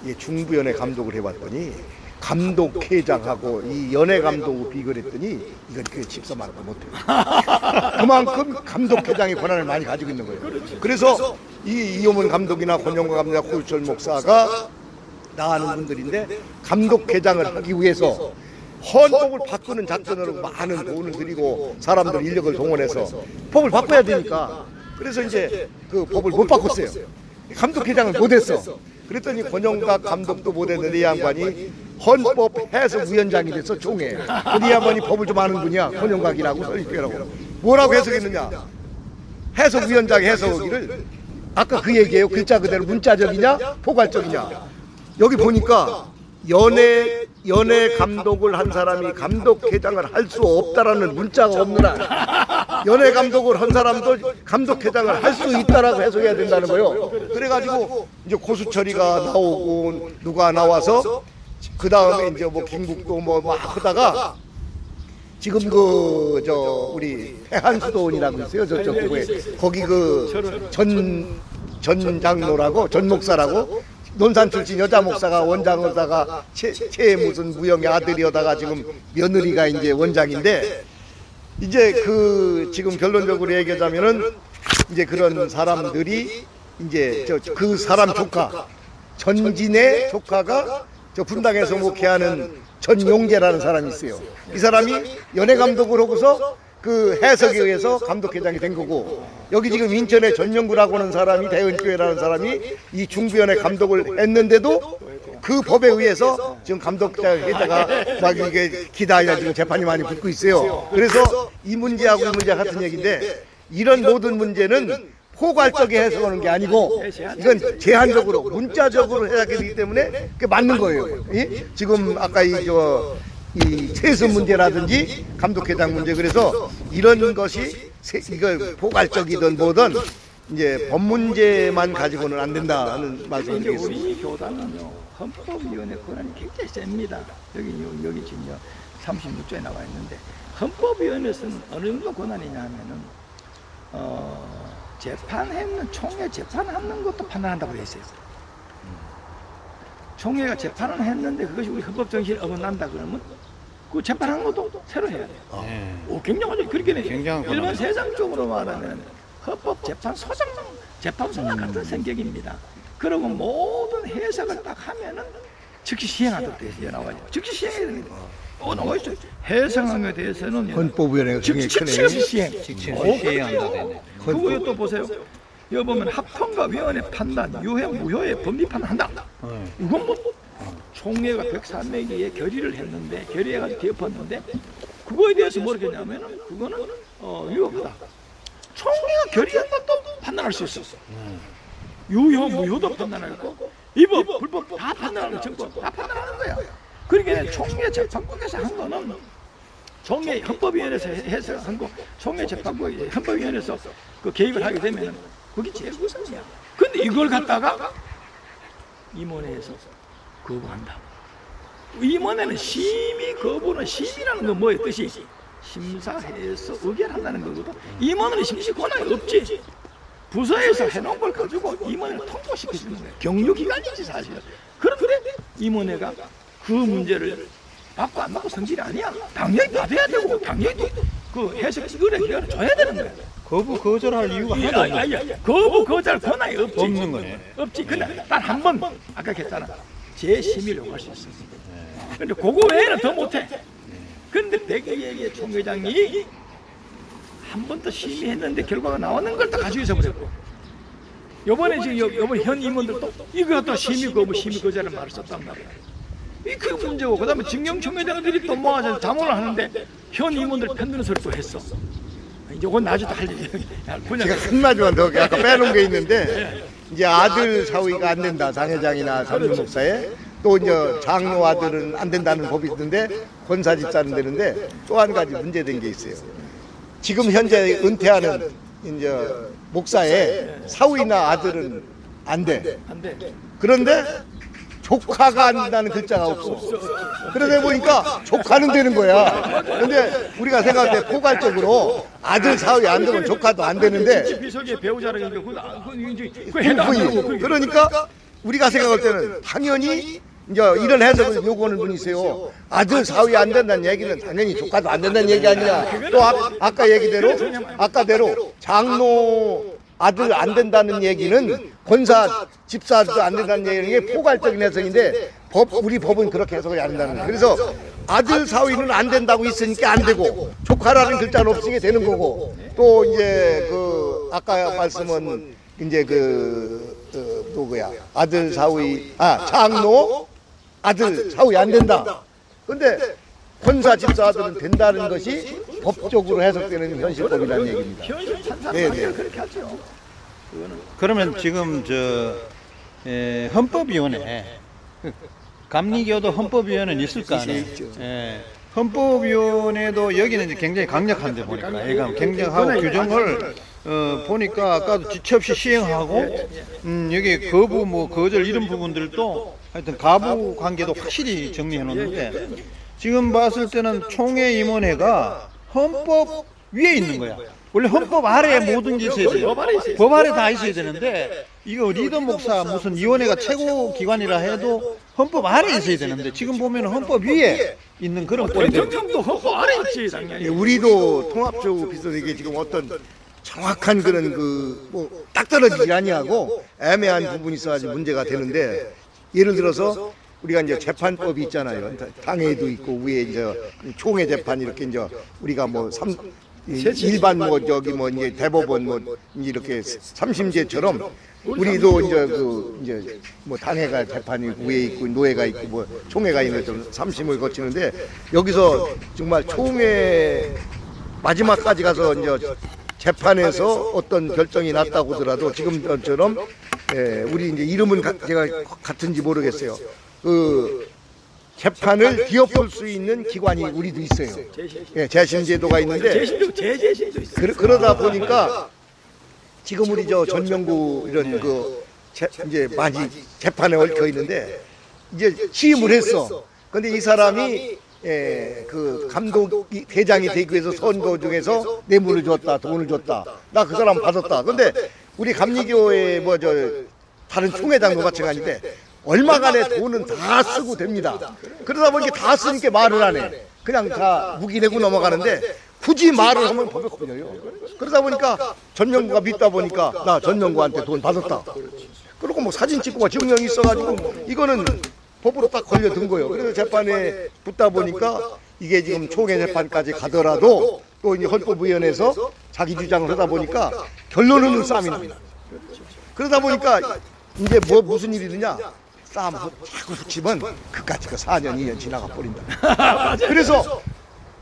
이 중부연예 감독을 해봤더니 감독회장하고 이 연예 감독을 비교했더니 이건 그 집사만도 못해요. 그만큼 감독회장의 권한을 많이 가지고 있는 거예요. 그래서 이 이호문 감독이나 권영과 감독이나 고유철 목사가 나가는 분들인데 감독회장을 하기 위해서 헌법을 바꾸는 작전으로 많은 돈을 들이고 사람들 인력을 동원해서 법을 바꿔야 되니까 그래서 이제 그 법을 못 바꿨어요. 감독회장을 못했어. 그랬더니 권영각 감독도 못했는데 이 양반이 헌법 해석위원장이 돼서 총회. 근데 이 양반이 법을 좀 아는 분이야. 권영각이라고 설립회라고. 뭐라고 해석했느냐? 해석위원장 해석하기를 아까 그 얘기예요. 글자 그대로 문자적이냐 포괄적이냐. 여기 보니까 연예 감독을 한 사람이 감독회장을 할 수 없다라는 문자가 없느라 연예 감독을 한 사람도 감독회장을 할 수 있다라고 해석해야 된다는 거예요. 그래가지고 이제 고수철이가 나오고 누가 나와서 그 다음에 이제 뭐 김국도 뭐 하다가 지금 그 저 우리 해한수도원이라고 있어요. 저쪽 부에 거기 그 전 장로라고 전 목사라고. 논산 출신 여자 목사가 원장하다가 최 무슨 무영의 아들이어다가 지금 며느리가 이제 원장인데 이제 그 지금 결론적으로 얘기하자면은 이제 그런 사람들이 이제 그 사람 조카 전진의 조카가 저 분당에서 목회하는 전용재라는 사람이 있어요. 이 사람이 연예 감독을 하고서 그 해석에 의해서 감독회장이 된 거고 여기 지금 인천의 전영구라고 하는 사람이 대은교회라는 사람이 이 중부연의 감독을 했는데도 그 법에 의해서 지금 감독회자가 막 이게 기다려 지금 재판이 많이 붙고 있어요. 그래서 이 문제하고 이 문제가 같은 얘기인데 이런 모든 문제는 포괄적인 해석하는 게 아니고 이건 제한적으로 문자적으로 해석해야 되기 때문에 그게 맞는 거예요. 지금 아까 이 세습 문제라든지 감독회장 문제 그래서 이런 것이 이거 포괄적이든 뭐든 이제 법 문제만 가지고는 안 된다는 말씀을 드리겠습니다. 우리 교단은요 헌법위원회 권한이 굉장히 셉니다. 여기 지금 36조에 나와 있는데 헌법위원회에서는 어느 정도 권한이냐 하면은 재판했는 총회 재판하는 것도 판단한다고 되어 있어요. 총회가 재판을 했는데 그것이 우리 헌법 정신에 어긋난다 그러면 그 재판하는 것도 새로 해야 돼요. 오, 굉장하죠. 그렇게 일반 세상적으로 말하면 헌법 재판소장, 재판소장 같은 성격입니다. 그리고 모든 해석을 딱 하면은 즉시 시행하도록 되어 나와요. 즉시 시행해야 됩니다. 나와 있어요. 해석한 것에 대해서는 헌법위원회가 즉시 시행. 시행한다 되네. 그거에 또 보세요. 여기 보면 합헌가위원회 판단, 유해 무효의 법리 판단한다. 이건 뭐 총회가 103명이 결의를 했는데 결의해가지고 개업했는데 그거에 대해서 뭐라고 했냐면은 그거는 위법하다. 총회가 결의한 것도 판단할 수 있어. 유효 무효도 판단하고 위법 불법 다 판단하는 정권 다 판단하는 거야. 그러니까 총회 재판국에서 한 거는 총회 헌법위원회에서 해석한 거 총회 재판국 헌법위원회에서 그 개입을 하게 되면 그게 제일 우선이야. 근데 이걸 갖다가 임원회에서 거부한다. 임원회는 심의 거부는 심의라는 건 뭐의 뜻이 심사해서 의결한다는 거거든. 임원회는 심시 권한이 없지. 부서에서 해놓은 걸 가지고 임원회를 통보시켜주는 거예요. 경유기관이지 사실은. 그런데 임원회가 그 문제를 받고 안 받고 성질이 아니야. 당연히 받아야 되고 당연히 그 해석 의뢰 기간을 줘야 되는 거야. 거부 거절할 이유가 하나도 없네. 거부 거절 권한이 없지. 없는 거네. 없지. 근데 딱 한 번 아까 했잖아. 재심의를 요구할 수 있어. 근데 그거 외에는 더 못해. 근데 백의회의 총회장이 한 번 더 심의했는데 결과가 나오는 걸 또 가지고 있어버렸고 요번에 지금 요번 현 임원들도 이거 또 심의 거부 심의 거절을 말을 썼단 말이야. 이 그 문제고 그 다음에 징용 총회장들이 또 모아서 자문을 하는데 현 임원들 편드는 소리 또 했어. 이제 그건 나중에 할 얘기. 제가 한마디만 더 아까 빼놓은 게 있는데 이제 아들 사위가 안 된다. 장회장이나 삼륜 목사에 또 이제 장로 아들은 안 된다는 법이 있는데 권사 집사는 되는데 또 한 가지 문제된 게 있어요. 지금 현재 은퇴하는 이제 목사의 사위나 아들은 안 돼. 안 돼. 그런데 조카가 안 된다는 글자가 없어. 그러다 보니까 조카는 되는 거야. 근데 우리가 생각할 때 포괄적으로 아들 사위 안 되면 조카도 안 되는데 비석의 배우자라는 게 그거 해당 안 되고 그러니까 우리가 생각할 때는 당연히 이제 이런 해석을 요구하는 분이 있어요. 아들 사위 안 된다는 얘기는 당연히 조카도 안 된다는 얘기 아니냐. 또 아까 얘기대로 아까대로 장로 아들 안 된다는 얘기는 권사 집사도 안 된다는 얘기는 포괄적인 해석인데 우리 법은 그렇게 해석을 안 한다는 거예요. 그래서 아들 사위는 안 된다고 있으니까 안 되고 조카라는 글자는 없으니까 되는 거고 또 이제 그 아까 말씀은 이제 누구야 아들 사위 장로 아들 사위 안 된다. 근데 권사 집사 아들은 된다는 것이 법적으로 해석되는 현실법이라는 얘기입니다. 현실 판사 네. 그렇게 하죠. 그러면 지금 헌법위원회 감리교도 헌법위원회는 있을 거 아니에요. 예. 헌법위원회도 여기는 이제 굉장히 강력한데 보니까 얘가 굉장하고 규정을 보니까 아까도 지체 없이 시행하고 여기 거부 뭐 거절 이런 부분들도 하여튼 가부 관계도 확실히 정리해 놓는데 지금 봤을 때는 총회임원회가 헌법 위에 있는 거야. 원래 헌법 아래에 모든 게 있어야 돼요. 법 아래 다 있어야 되는데 이거 리더 목사 무슨 위원회가 최고 기관이라 해도 헌법 아래에 있어야 되는데 지금 보면 헌법 위에 있는 그런 꼴이 돼요. 대통령도 헌법 아래 있지 당연히. 우리도 통합적으로 비슷하게 지금 어떤 정확한 그런 뭐 딱 떨어지지 아니하고 애매한 부분이 있어가지고 문제가 되는데 예를 들어서 우리가 이제 재판법이 있잖아요. 당회도 있고 위에 이제 총회 재판 이렇게 이제 우리가 뭐 일반 뭐 저기 뭐 이제 대법원 뭐 이렇게 삼심제처럼 우리도 이제 뭐 당회가 재판이 위에 있고 노회가 있고 뭐 총회가 있는 좀 삼심을 거치는데 여기서 정말 총회 마지막까지 가서 이제 재판에서 어떤 결정이 났다고 하더라도 지금처럼 우리 이제 이름은 제가 같은지 모르겠어요. 그 재판을 뒤엎을 수 있는 기관이 우리도 있어요. 재심제도가 있는데 재심도 있어요. 그러다 보니까 지금 우리 전명구 이런 이제 많이 재판에 얽혀 있는데 이제 취임을 했어. 근데 이 사람이 그 감독 대장이 되기 위해서 선거 중에서 뇌물을 줬다, 돈을 줬다. 나 그 사람 받았다. 근데 우리 감리교회 다른 총회장도 마찬가지인데 얼마간의 돈은 다 쓰고 됩니다. 그러다 보니까 다 쓰니까 말을 안 해. 그냥 다 묵인하고 넘어가는데 굳이 말을 하면 법에 걸려요. 그러다 보니까 전명구가 믿다 보니까 나 전명구한테 돈 받았다. 그리고 뭐 사진 찍고 증명이 있어가지고 이거는 법으로 딱 걸려든 거예요. 그래서 재판에 붙다 보니까 이게 지금 총회 재판까지 가더라도 또 이제 헌법위원회에서 자기 주장을 하다 보니까 결론은 싸움이 납니다. 그러다 보니까 이제 무슨 일이 되냐? 싸움 자꾸 붙이면 그까지 4년, 2년 지나가 버린다. 그래서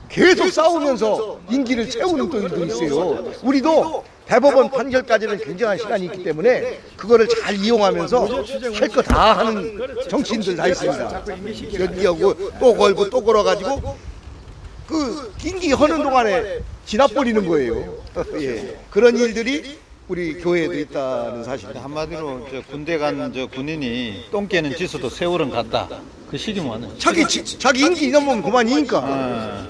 계속 싸우면서 임기를 채우는 또 일도 있어요. 우리도 대법원 판결까지는 굉장한 시간이 있기 때문에 그거를 잘 이용하면서 할 거 다 하는 정치인들 다 있습니다. 연기하고 또 걸고 또 걸어가지고 그 임기 하는 동안에 지나버리는 거예요. 예. 그런 일들이 우리 교회에도 있다는 사실입니다. 한마디로 군대 간 군인이 똥 깨는 짓어도 세월은 갔다. 그 시기만은. 자기 임기 넘으면 그만이니까.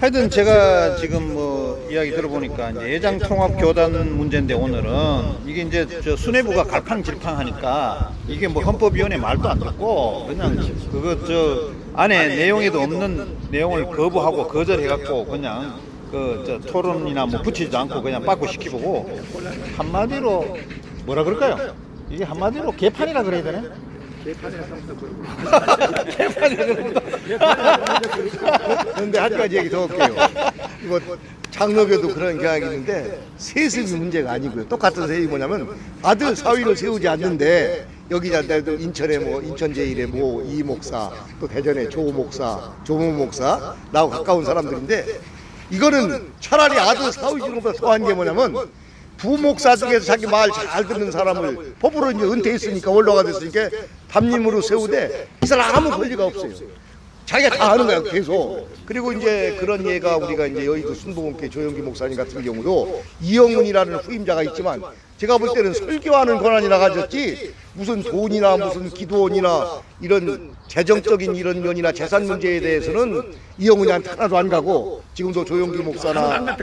하여튼 제가 지금 뭐 이야기 들어보니까 이제 예장통합교단 문제인데 오늘은 이게 이제 수뇌부가 갈팡질팡하니까 이게 뭐 헌법위원회 말도 안 듣고 그냥 그거 안에 내용에도 없는 내용을 거부하고 거절해갖고 그냥 토론이나 뭐 붙이지 않고 그냥 빠꾸시키고 한마디로 뭐라 그럴까요? 이게 한마디로 개판이라 그래야 되나? 그런데 한 가지 얘기 더 할게요. 이거 장로교도 그런 경향이 있는데 세습이 문제가 아니고요. 똑같은 세습이 뭐냐면 아들 사위를 세우지 않는데 여기 인천에 뭐 인천 제일의 뭐 이 목사 또 대전에 조 목사 조모 목사 나하고 가까운 사람들인데 이거는 차라리 아들 사위 주는 것보다 더한 게 뭐냐면 부목사 중에서 자기 말 잘 듣는 사람을 법으로 이제 은퇴했으니까 원로가 됐으니까 담임으로 세우되 이 사람 아무 권리가 없어요. 자기가 다 하는 거야 계속. 그리고 이제 그런 예가 우리가 이제 여의도 순복음교회 조영기 목사님 같은 경우도 이영훈이라는 후임자가 있지만 제가 볼 때는 설교하는 권한이 나가졌지 무슨 돈이나 무슨 기도원이나 이런 재정적인 이런 면이나 재산 문제에 대해서는 이영훈이한테 하나도 안 가고 지금도 조영기 목사나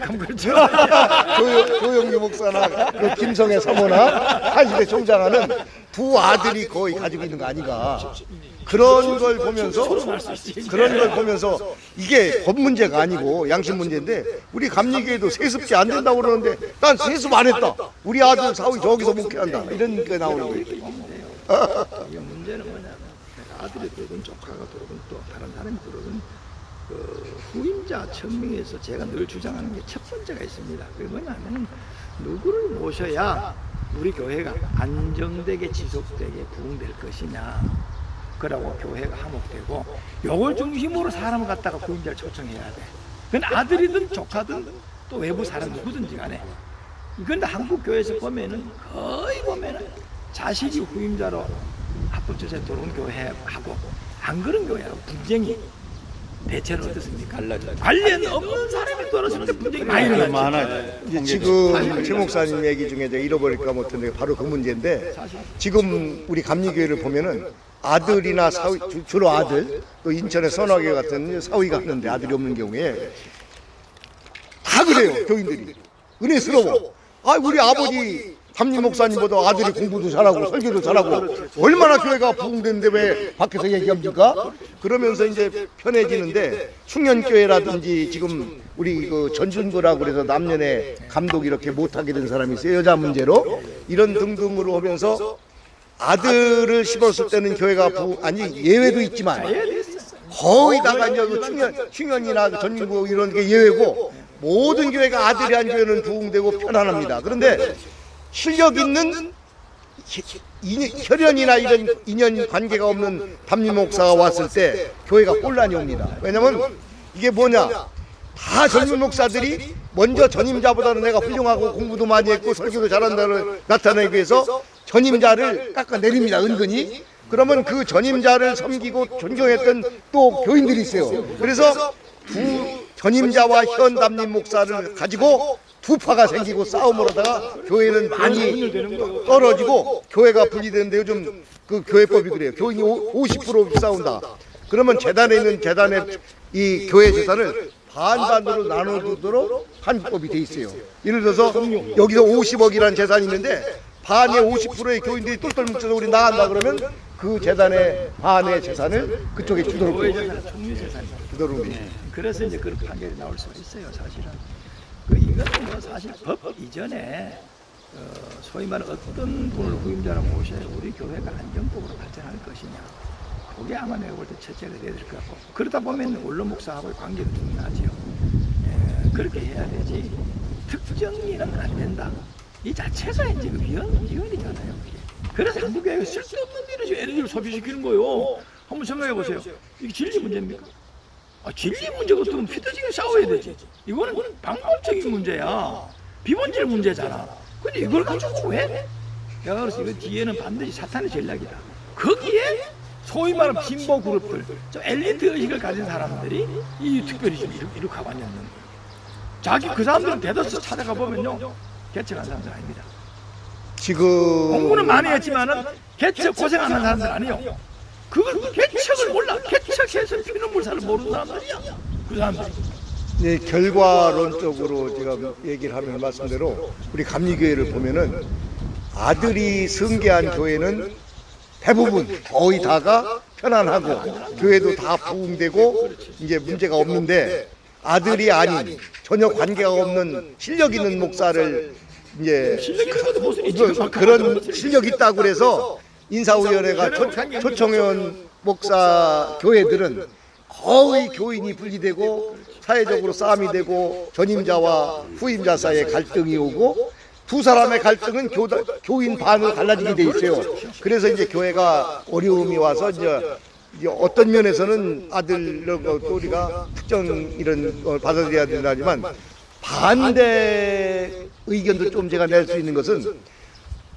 조영기 목사나 김성애 사모나 한시대 총장하는 두 아들이 거의 가지고 있는 거 아닌가. 그런 걸 보면서 서로 말수 있지. 그런 걸 보면서 이게 법 문제가 아니고 양심 문제인데 우리 감리교회도 세습제 안 된다고 그러는데 난 세습 안 했다. 우리 아들 사위 저기서 목회한다. 이런 게 나오는 거예요. 이게 문제는 뭐냐면 아들이 들어든 조카가 들어든 또 다른 사람이 들어든 그 후임자 청명에서 제가 늘 주장하는 게 첫 번째가 있습니다. 그게 뭐냐면 누구를 모셔야 우리 교회가 안정되게 지속되게 부흥될 것이냐. 그러고 교회가 화목되고 요걸 중심으로 사람을 갖다가 후임자를 초청해야 돼. 그건 아들이든 조카든 또 외부 사람 누구든지 간에. 그런데 한국 교회에서 보면은 거의 보면은 자식이 후임자로 합법조사에 들어온 교회하고 안 그런 교회하고 분쟁이 대체로 어떻습니까? 관련 없는 사람이 떨어질 때 분쟁이 많이 일어나죠. 많아요. 지금 최 목사님 얘기 중에 제가 잃어버릴까 못했는데 바로 그 문제인데 지금 우리 감리교회를 보면은 아들이나 사위, 주로 아들, 또 인천의 선화교 같은 사위가 하는데 아들이 없는 경우에 다 그래요. 교인들이 은혜스러워. 아, 우리 아버지 감리 목사님보다 아들이 공부도 잘하고 설교도 잘하고 얼마나 교회가 부흥되는데 왜 밖에서 얘기합니까? 그러면서 이제 편해지는데 충년교회라든지 지금 우리 그 전준구라고 그래서 남녀의 감독 이렇게 못하게 된 사람이 있어요. 여자 문제로 이런 등등으로 하면서 아들을 씹었을 때는 교회가 아니 예외도 있지만 거의 다가 이제 그 충현이나 전준구 이런 게 예외고 모든 교회가 아들이 한 교회는 부흥되고 편안합니다. 그런데 실력 있는 혈연이나 이런 인연 관계가 없는 담임 목사가 왔을 때 교회가 혼란이 옵니다. 왜냐면 이게 뭐냐? 다 젊은 목사들이 먼저 전임자보다는 내가 훌륭하고 공부도 많이 했고 설교도 잘한다를 나타내기 위해서 전임자를 깎아내립니다. 은근히. 그러면 그 전임자를 섬기고 존경했던 또 교인들이 있어요. 그래서 두 전임자와 현 담임 목사를 가지고 두 파가 생기고 싸움을 하다가 교회는 많이 떨어지고 교회가 분리되는데 요즘 그 교회법이 그래요. 교인이 50% 싸운다. 그러면 재단에 있는 재단의 이 교회 재산을 반반으로 나눠주도록 한법이 돼 있어요. 예를 들어서 여기서 50억이라는 재산이 있는데 반의 50%의 교인들이 똘똘 뭉쳐서 우리 나간다 그러면 그 재단의 반의 재산을 그쪽에 주도록 주도록 그래서 이제 그런 판결이 나올 수가 있어요. 사실은. 이거는 뭐 사실 법 이전에 소위 말하는 어떤 분을 후임자로 모셔야 우리 교회가 안정적으로 발전할 것이냐. 그게 아마 내가 볼 때 첫째가 돼야 될 것 같고 그러다 보면 원로 목사하고의 관계도 중요하지요. 그렇게 해야 되지 특정인은 안 된다. 이 자체가 이제 위헌이잖아요. 그래서 한국 교회가 쓸데없는 일을 애들을 소비시키는 거예요. 한번 생각해 보세요. 이게 진리 문제입니까? 진리 문제 같으면 피드지게 싸워야 되지. 이거는 방법적인 문제야. 비본질 문제잖아. 근데 이걸 가지고 왜? 내가 그래서 이거 뒤에는 반드시 사탄의 전략이다. 거기에 소위 말하는 진보 그룹들, 좀 엘리트 의식을 가진 사람들이 이 특별히 좀 이렇게 하고 앉는 거예요. 자기 그 사람들은 대다수 찾아가 보면요. 개척한 사람들 아닙니다. 지금 공부는 많이 했지만은 개척 고생하는 사람들 아니에요. 그걸 개척을 몰라. 개척해서 피눈물살을 모르는 사람들이야. 그 사람들이. 네, 결과론적으로 제가 얘기를 하면 말씀대로 우리 감리교회를 보면은 아들이 승계한 교회는 대부분 거의 다가 편안하고 교회도 다 부흥되고 이제 문제가 없는데 아들이 아닌 전혀 관계가 없는 실력 있는 목사를 이제 그런 실력 있다고 그래서 인사위원회가 초청회원 목사 교회들은 거의 교인이 분리되고 사회적으로 싸움이 되고 전임자와 후임자 사이에 갈등이 오고 두 사람의 갈등은 교인 반으로 갈라지게 돼 있어요. 그래서 이제 교회가 어려움이 와서 이제 어떤 면에서는 아들과 우리가 특정 이런 걸 받아들여야 된다지만 반대 의견도 좀 제가 낼 수 있는 것은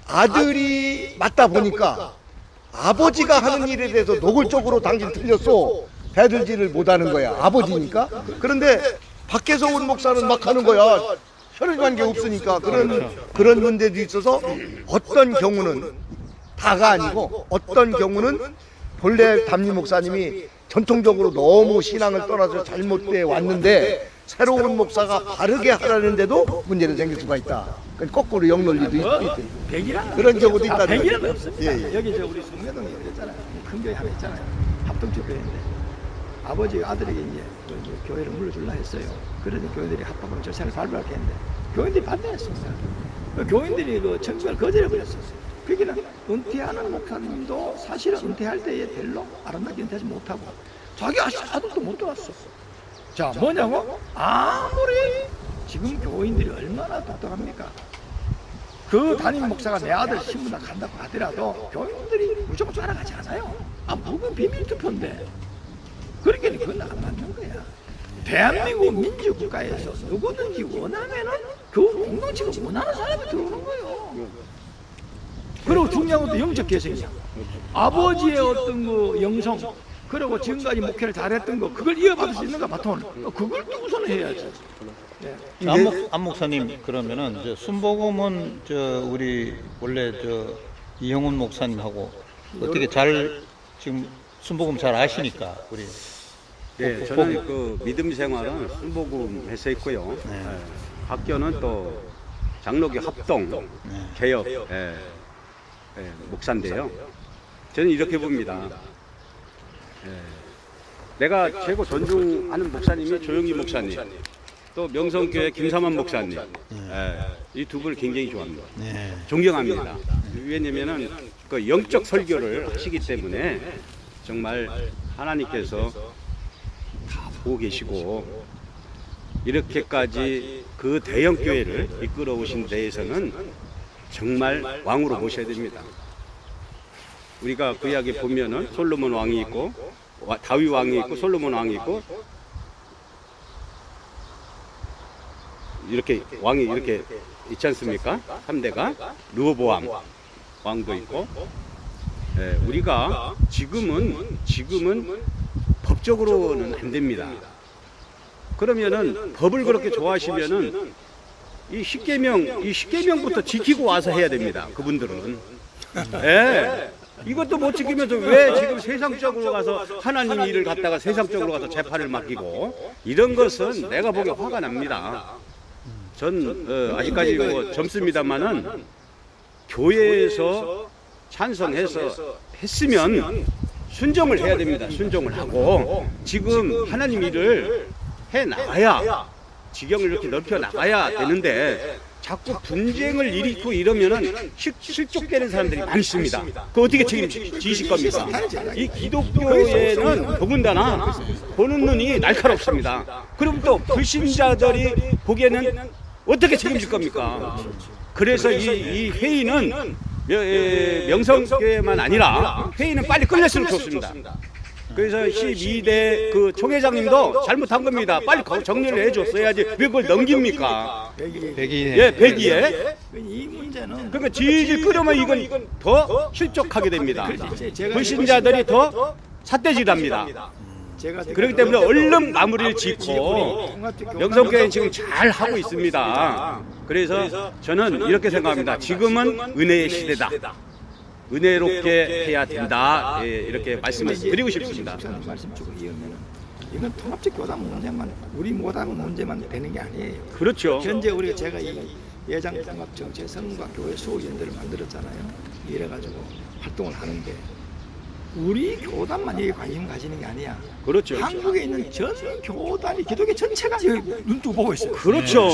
아들이 맞다 보니까 아버지가 하는 일에 대해서 노골적으로 당신 틀렸어 대들지를 못하는 거야. 아버지니까. 그런데 밖에서 온 목사는 막 하는 거야. 혈연관계 없으니까. 그런 문제도 있어서 어떤 경우는 다가 아니고 어떤 경우는 본래 담임 목사님이 전통적으로 너무 신앙을 떠나서 잘못돼 왔는데 새로운 목사가 바르게 하라는데도 문제는 생길 수가 있다. 거꾸로 역논리도 있고 백이란 그런 경우도 있다. 백이란 없습니다. 예. 여기 저 우리 송내동에 있잖아요. 큰 교회 하나 있잖아요. 합동주교회인데 아버지 아들에게 이제 그 교회를 물려줄라 했어요. 그러니 교인들이 합법으로 절차를 밟으라고 했는데 교인들이 반대했습니다. 교인들이 그 청직을 거절해버렸어요. 그러니까 은퇴하는 목사님도 사실은 은퇴할 때에 별로 아름답게 은퇴하지 못하고 자기 아들도 못 돌았어. 자, 뭐냐고? 아무리 지금 교인들이 얼마나 똑똑합니까? 그 담임 목사가 내 아들 신문을 간다고 하더라도 교인들이 무조건 따라가지 않아요. 무슨 비밀 투표인데. 그러니까 그건 안 맞는 거야. 대한민국 민주국가에서 누구든지 원하면은 그 공동체가 원하는 사람이 들어오는 거예요. 그리고 중요한 것도 영적 개성이야. 아버지의 어떤 그 영성, 그리고 지금까지 목회를 잘했던 거, 그걸 이어받을 수 있는가, 바톤을. 그걸 또 우선 해야지. 네. 안 목사님, 그러면은 저 순복음은 저 우리 원래 저 이형훈 목사님하고 어떻게 잘 지금 순복음 잘 아시니까 우리. 네, 저는 그 믿음 생활은 순복음에서 있고요. 네. 학교는 또 장로교 합동 개혁 목사인데요. 저는 이렇게 봅니다. 내가 최고 존중하는 목사님이 조영기 목사님, 또 명성교회 김삼환 목사님, 이 두 분을 굉장히 좋아합니다. 네. 존경합니다. 왜냐면은 그 영적 설교를 하시기 때문에 정말 하나님께서 다 보고 계시고 이렇게까지 그 대형 교회를 이끌어 오신 데에서는 정말 왕으로 모셔야 됩니다. 우리가 그 이야기 보면은 솔로몬 왕이 있고 다윗 왕이 있고 솔로몬 왕이 있고 이렇게 왕이 이렇게 있지 않습니까? 3대가 르호보암 왕도 있고, 우리가 지금은 법적으로는 안 됩니다. 그러면은 법을 그렇게 좋아하시면은 이 십계명부터 지키고 와서 해야 됩니다. 그분들은. 이것도 못 지키면서 왜 지금 세상적으로 가서 하나님 일을 갖다가 세상적으로 가서 재판을 맡기고, 이런 것은 내가 보기에 화가 납니다. 전 아직까지 젊습니다만은 교회에서 찬성해서 했으면 순종을 해야 됩니다. 순종을 하고 지금 하나님 일을 해 나가야, 지경을 이렇게 넓혀 나가야 되는데 자꾸 분쟁을 일으키고 이러면은 실족되는 사람들이 많이 있습니다. 그 어떻게 책임지실 겁니까? 이 기독교에는 더군다나 보는 눈이 날카롭습니다. 그럼 또 불신자들이 보기에는 어떻게 책임질 겁니까? 그래서 이 회의는 명성교회만 아니라 회의는 빨리 끝냈으면 좋습니다. 그래서 12대 그 총회장님도 잘못한 겁니다. 빨리 정리를 해줬어야지 왜 그걸 넘깁니까? 백의에. 이 문제는 그러니까 질질 끓으면 이건 더 실족하게 됩니다. 불신자들이 더 삿대질합니다. 그렇기 때문에 얼른 마무리를 짓고 명성교회는 지금 잘 하고 있습니다. 그래서 저는 이렇게 생각합니다. 지금은 은혜의 시대다. 은혜롭게 해야 된다. 이렇게 말씀을 드리고 싶습니다. 말씀 주고 이으면은 이건 통합적 교단 문제만, 우리 모당 문제만 되는 게 아니에요. 그렇죠. 현재 제가 이 예장 통합 정책 선과 교회 수호위원회를 만들었잖아요. 이래가지고 활동을 하는데 우리 교단만 여기 관심 가지는 게 아니야. 그렇죠. 한국에 있는 전 교단이, 기독교 전체가 여기 눈뜨고 보고 있어요. 그렇죠.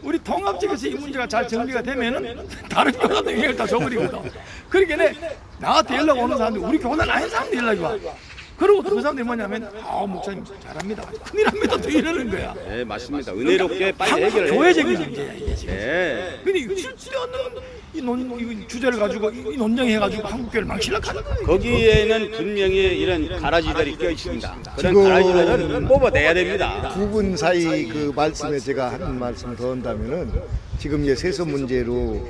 우리 통합적에서 이 문제가 잘 정리가 되면은 다른 교단도 영향을 다 줘버리거든. 그러니까 나한테 연락 오는 사람들, 우리 교단 아닌 사람들 연락이 와. 그리고 그 사람들이 뭐냐면, 목사님 잘합니다, 큰일 합니다, 또 이러는 거야. 네, 맞습니다. 은혜롭게 빨리 해결해. 교회적인 문제야 이게 지금. 네. 근데 쓸데없는 이 주제를 가지고 이 논쟁해가지고 한국교회를 망치려고 하는 거예요. 거기에는 분명히 이런 가라지들이 껴 있습니다. 그런 가라지들은 뽑아내야 됩니다. 두 분 사이 그 말씀에 제가 한 말씀 더 한다면은, 지금 이제 세서 문제로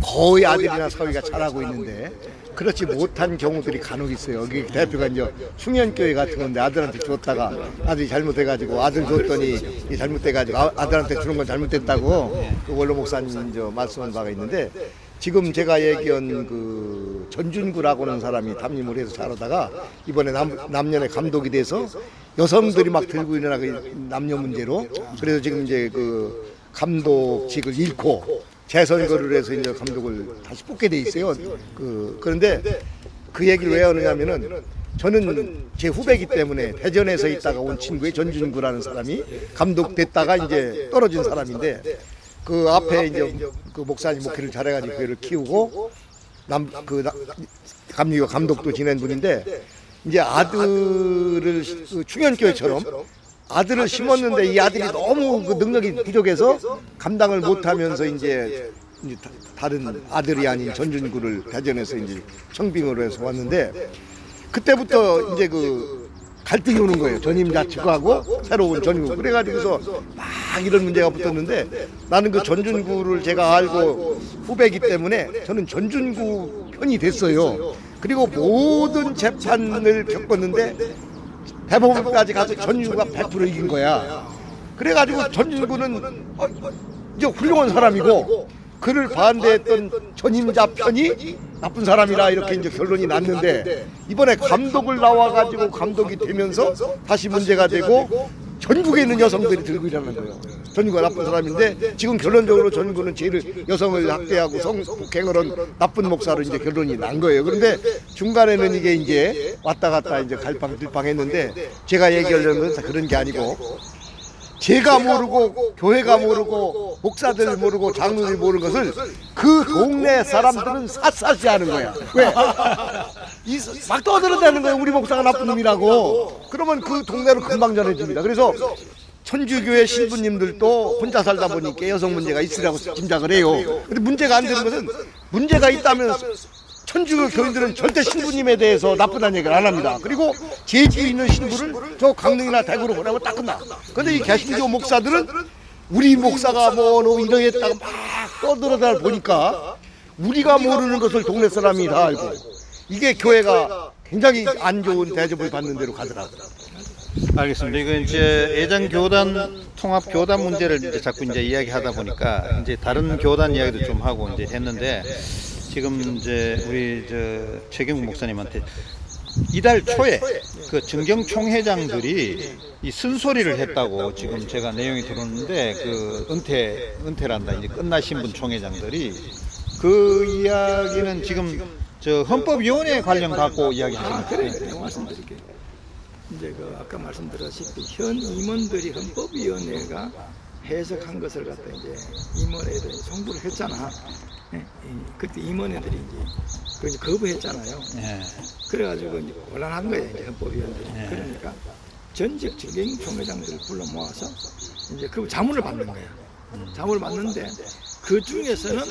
거의 아들이나 사위가 잘하고 있는데 그렇지 못한 경우들이 간혹 있어요. 여기 대표가 이제 충현교회 같은 건데 아들한테 줬다가 아들이 잘못해가지고 아들 줬더니 잘못돼가지고 아들한테 주는 건 잘못됐다고 그 원로 목사님 저 말씀한 바가 있는데, 지금 제가 얘기한 그 전준구라고 하는 사람이 담임을 해서 잘하다가 이번에 남녀의 감독이 돼서 여성들이 막 들고 일어나고 남녀 문제로, 그래서 지금 이제 그 감독직을 잃고 재선거를 해서 이제 감독을 다시 뽑게 돼 있어요. 그런데 그 얘기를 왜 하느냐면은 저는 제 후배이기 때문에 대전에서 있다가 온 친구의 전준구라는 사람이 감독됐다가 이제 떨어진 사람인데 그 앞에 이제 그 목사님 목회를 잘해가지고 교회를 키우고 감리교 감독도 지낸 분인데 이제 아들을 그 충현교회처럼 아들을 심었는데 이 아들이 너무 그 능력이 부족해서 감당을 못하면서 이제 다른 아들이 아닌 전준구를 대전에서 이제 청빙으로 해서 왔는데 그때부터 이제 그 갈등이 오는 거예요. 전임자 측하고 새로운 전구. 그래가지고서 막 이런 문제가 붙었는데 나는 그 전준구를 제가 알고 후배이기 때문에 저는 전준구 편이 됐어요. 그리고 모든 재판을 겪었는데 대법원까지 가서 전준구가 100% 이긴 거야. 그래가지고 전준구는 이제 훌륭한 사람이고 그를 반대했던 전임자 편이 나쁜 사람이라 이렇게 이제 결론이 났는데 이번에 감독을 나와가지고 감독이 되면서 다시 문제가 되고 전국에 있는 여성들이 들고 일하는 거예요. 전구가 나쁜 사람인데 지금 결론적으로 전구는 죄를 여성을 학대하고 성폭행을 한 나쁜 목사로 이제 결론이 난 거예요. 그런데 중간에는 이게 이제 왔다 갔다 이제 갈팡질팡했는데 제가 얘기하려는 건 그런 게 아니고 제가 모르고 교회가 모르고 목사들 모르고 장로들이 모르는 것을 그 동네 사람들은 샅샅이 하는 거야. 왜? 막 떠들어대는 거예요. 우리 목사가 나쁜 놈이라고. 그러면 그 동네로 금방 전해집니다. 그래서 천주교회 신부님들도 혼자 살다 보니까 여성 문제가 있으라고 짐작을 해요. 근데 문제가 안 되는 것은 문제가 있다면 천주교 교인들은 절대 신부님에 대해서 나쁘다는 얘기를 안 합니다. 그리고 제주에 있는 신부를 저 강릉이나 대구로 보내면 딱 끝나. 근데 이 개신교 목사들은 우리 목사가 뭐 이러했다가 막 떠들어다 보니까 우리가 모르는 것을 동네 사람이 다 알고 이게 교회가 굉장히 안 좋은 대접을 받는 대로 가더라고요. 알겠습니다. 이거 이제 예전 교단 통합 교단 문제를 이제 자꾸 이제 이야기하다 보니까 이제 다른 교단 이야기도 좀 하고 이제 했는데 지금 이제 우리 저 최경욱 목사님한테 이달 초에 그 정경 총회장들이 이 쓴소리를 했다고 지금 제가 내용이 들었는데 그 은퇴란다 이제 끝나신 분 총회장들이 그 이야기는 지금 저 헌법위원회 관련 갖고 이야기하는 그래 내가 말씀드릴게요. 이제 그 아까 말씀드렸다시피 현 임원들이 헌법위원회가 해석한 것을 갖다 이제 임원회들이 송부를 했잖아. 네? 그때 임원회들이 이제 거부했잖아요. 네. 그래가지고 이제 곤란한 거예요, 이제 헌법위원들이. 네. 그러니까 전직 정경 총회장들을 불러 모아서 이제 그 자문을 받는 거야. 자문을 받는데 그 중에서는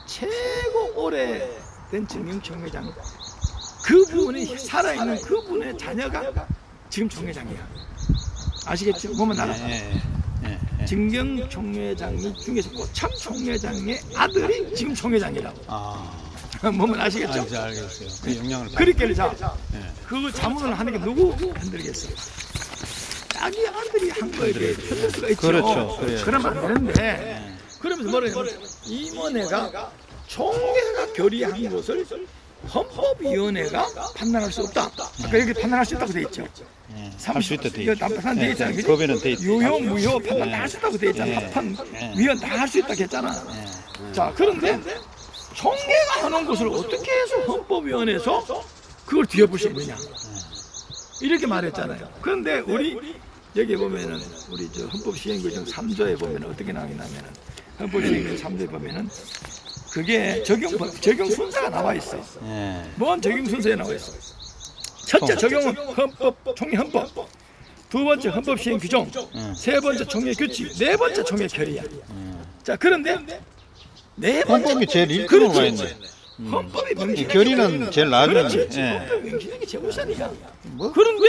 최고 오래된 정경 총회장 그분이 살아있는 그분의 자녀가 지금 총회장이야. 아시겠죠? 보면 나가. 정경 총회장이 중에서 고참 총회장의 아들이 지금 총회장이라고. 보면 아시겠죠? 알겠어요. 그 영향을 그렇게 자, 그 자문을 하는 게 누구 흔들겠어요? 자기 아들이 한 거에 대해 흔들 수가 있죠. 그렇죠. 그래요. 그러면 안 되는데 그러면서 뭐냐면 임원회가 총회가 결의한 것을 헌법위원회가 판단할 수 없다. 아까 여기 판단할 수 있다고 돼 있죠. 할 수 있다 돼 있죠. 판단 돼 있잖아요. 법에는 돼 있죠. 유효 무효 판단 다 할 수 있다고 돼 있잖아. 합판 위원 다 할 수 있다고 했잖아. 자 그런데 총회가 하는 것을 어떻게 해서 헌법위원회에서 그걸 뒤엎을 수 있느냐 이렇게 말했잖아요. 그런데 우리 여기 보면은 우리 저 헌법시행규정 3조에 보면 어떻게 나오냐면은 헌법시행규정 3조에 보면은 그게 적용 순서가 나와 있어. 뭔 적용 순서에 나와 있어. 첫째 적용은 총회 헌법. 두 번째 헌법 시행 규정. 세 번째 총회 규칙. 네 번째 총회 결의야. 자 그런데 네 번째 헌법이 제일 일등으로 가 있네. 헌법이 명시되는 결의는 제일 나중에. 그렇지. 헌법이 명시되는 게 제일 우선이야. 그런데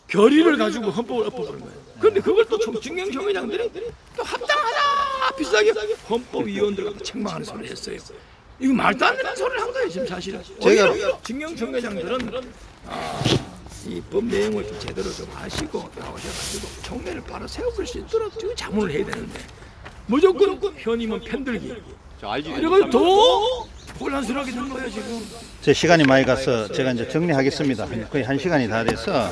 결의를 가지고 헌법을 엎어버린 거예요. 그런데 그걸 또 정경 총회장들이 또 합당하다 비싸게 헌법위원들과 책망하는 소리를 했어요. 이거 말도 안 되는 소리를 한 거예요 지금 사실은. 오히려 정경 총회장들은 이 법 내용을 좀 제대로 좀 아시고 나오셔가지고 총회를 바로 세워볼 수 있도록 자문을 해야 되는데 무조건 현임은 편들기. 이래가지고 더 혼란스럽게 된 거예요 지금. 제 시간이 많이 가서 제가 이제 정리하겠습니다. 거의 1시간이 다 돼서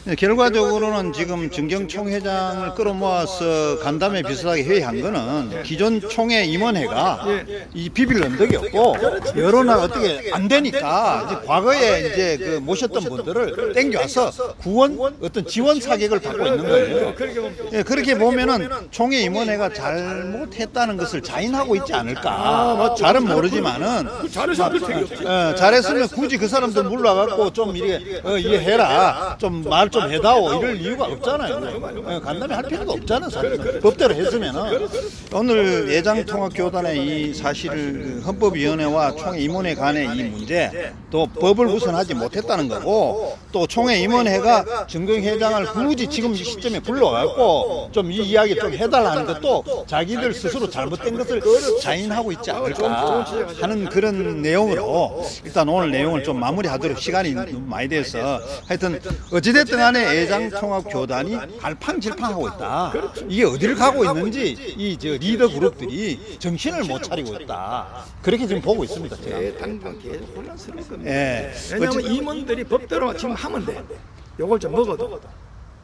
결과적으로는 지금 정경 총회장을 끌어모아서 간담회 비슷하게 회의한 거는 기존 총회 임원회가 이 비빌 언덕이 없고 여론을 어떻게 안 되니까 이제 과거에 이제 그 모셨던 분들을 땡겨와서 구원 어떤 지원 사격을 받고 있는 거예요. 예, 그렇게 보면은 총회 임원회가 잘못했다는 것을 자인하고 있지 않을까. 잘은 모르지만은 잘했으면 굳이 그 사람들 물러가고 좀 이렇게 이해해라, 좀 말 좀 해다오 이럴 이유가 없잖아요. 간담회 할 필요도 없잖아요. 사실은. 법대로 했으면은. 오늘 예장통합교단의 이 사실을 헌법위원회와 총회 임원회 간의 이 문제, 또 법을 우선하지 못했다는 거고, 또 총회 임원회가 정경 회장을 굳이 지금 이 시점에 불러갖고 좀 이 이야기 좀 해달라는 것도 자기들 스스로 잘못된 것을 자인하고 있지 않을까 하는 그런 내용으로 일단 오늘 내용을 좀 마무리하도록 시간이 너무 많이 돼서 하여튼 어찌됐든 간에 애장통합교단이 갈팡질팡하고 있다. 이게 어디를 가고 있는지 이 저 리더 그룹들이 정신을 못 차리고 있다. 그렇게 지금 보고 있습니다. 제가. 당분 계속 혼란스러울 겁니다. 예. 왜냐하면 임원들이 법대로 지금 하면 돼. 요걸 좀 먹어도.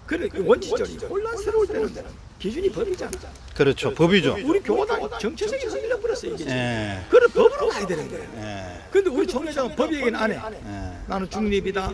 그래 원칙적으로 혼란스러울 때는 기준이 법이잖아. 그렇죠. 법이죠. 우리 교단이 정체성이 흔들려버렸어 이게. 예. 그래 법으로 가야 되는 거야. 예. 근데 우리 총회장은 법 얘기는 안 해. 예. 나는 중립이다.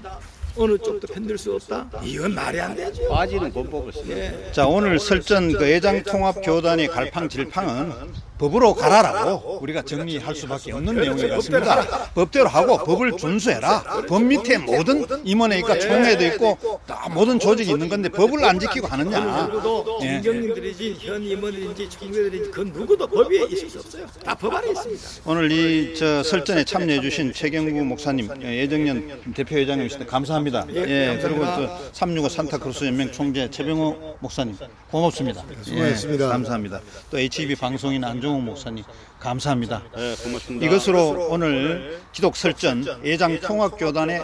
어느 쪽도 편들 수 없다. 이건 말이 안 되죠. 빠지는 권법을 씁니다. 자, 오늘 설전 그 애장통합교단의 갈팡질팡은 법으로 가라라고 우리가 정리할 수밖에 없는 내용이 같습니다. 법대로 하고 법을 준수해라. 법 밑에 모든 임원회니까 총회도 있고 다 모든 조직이 있는 건데 법을 안 지키고 하느냐. 누구도 예. 진경님들이지 현 임원들인지 총회들인지 그 누구도 법 위에 있을 수 없어요. 다 법 안에 있습니다. 오늘 이 저 설전에 참여해 주신 최경구 목사님, 예정년 대표회장님이신데 감사합니다. 예, 그리고 또 365 산타크루스 연맹 총재 최병호 목사님 고맙습니다. 수고하셨습니다. 예, 감사합니다. 또 HB 방송인 안종욱 목사님 감사합니다. 네, 고맙습니다. 이것으로 오늘 기독 설전 애장통합교단의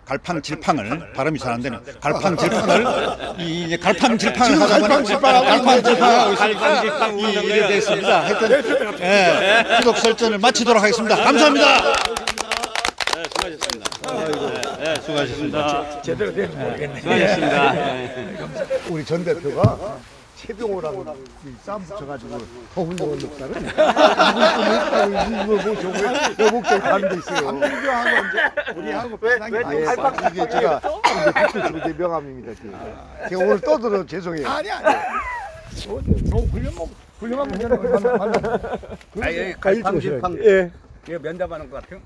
갈팡질팡을 발음이 잘 안 되는 갈팡질팡을 이 갈팡질팡을 하다 보니 갈팡질팡하고 있으니까 이게 됐습니다. 하여튼 예, 기독 설전을 마치도록 하겠습니다. 감사합니다. 네, 수고하셨습니다. 네, 수고하셨습니다. 제대로 되는지 모르겠네. 수고하셨습니다. 우리 전 대표가 최병호랑 싸움 붙여가지고 더 훌륭한 늑사를 이거 목적이 다른 데 있어요. 우리하고 비슷한 게 이게 제가 이제 국회 제 명함입니다. 제가 오늘 떠들어 죄송해요. 아니. 너무 훌륭한 문제는 갈팡질팡 면담하는 것 같아요.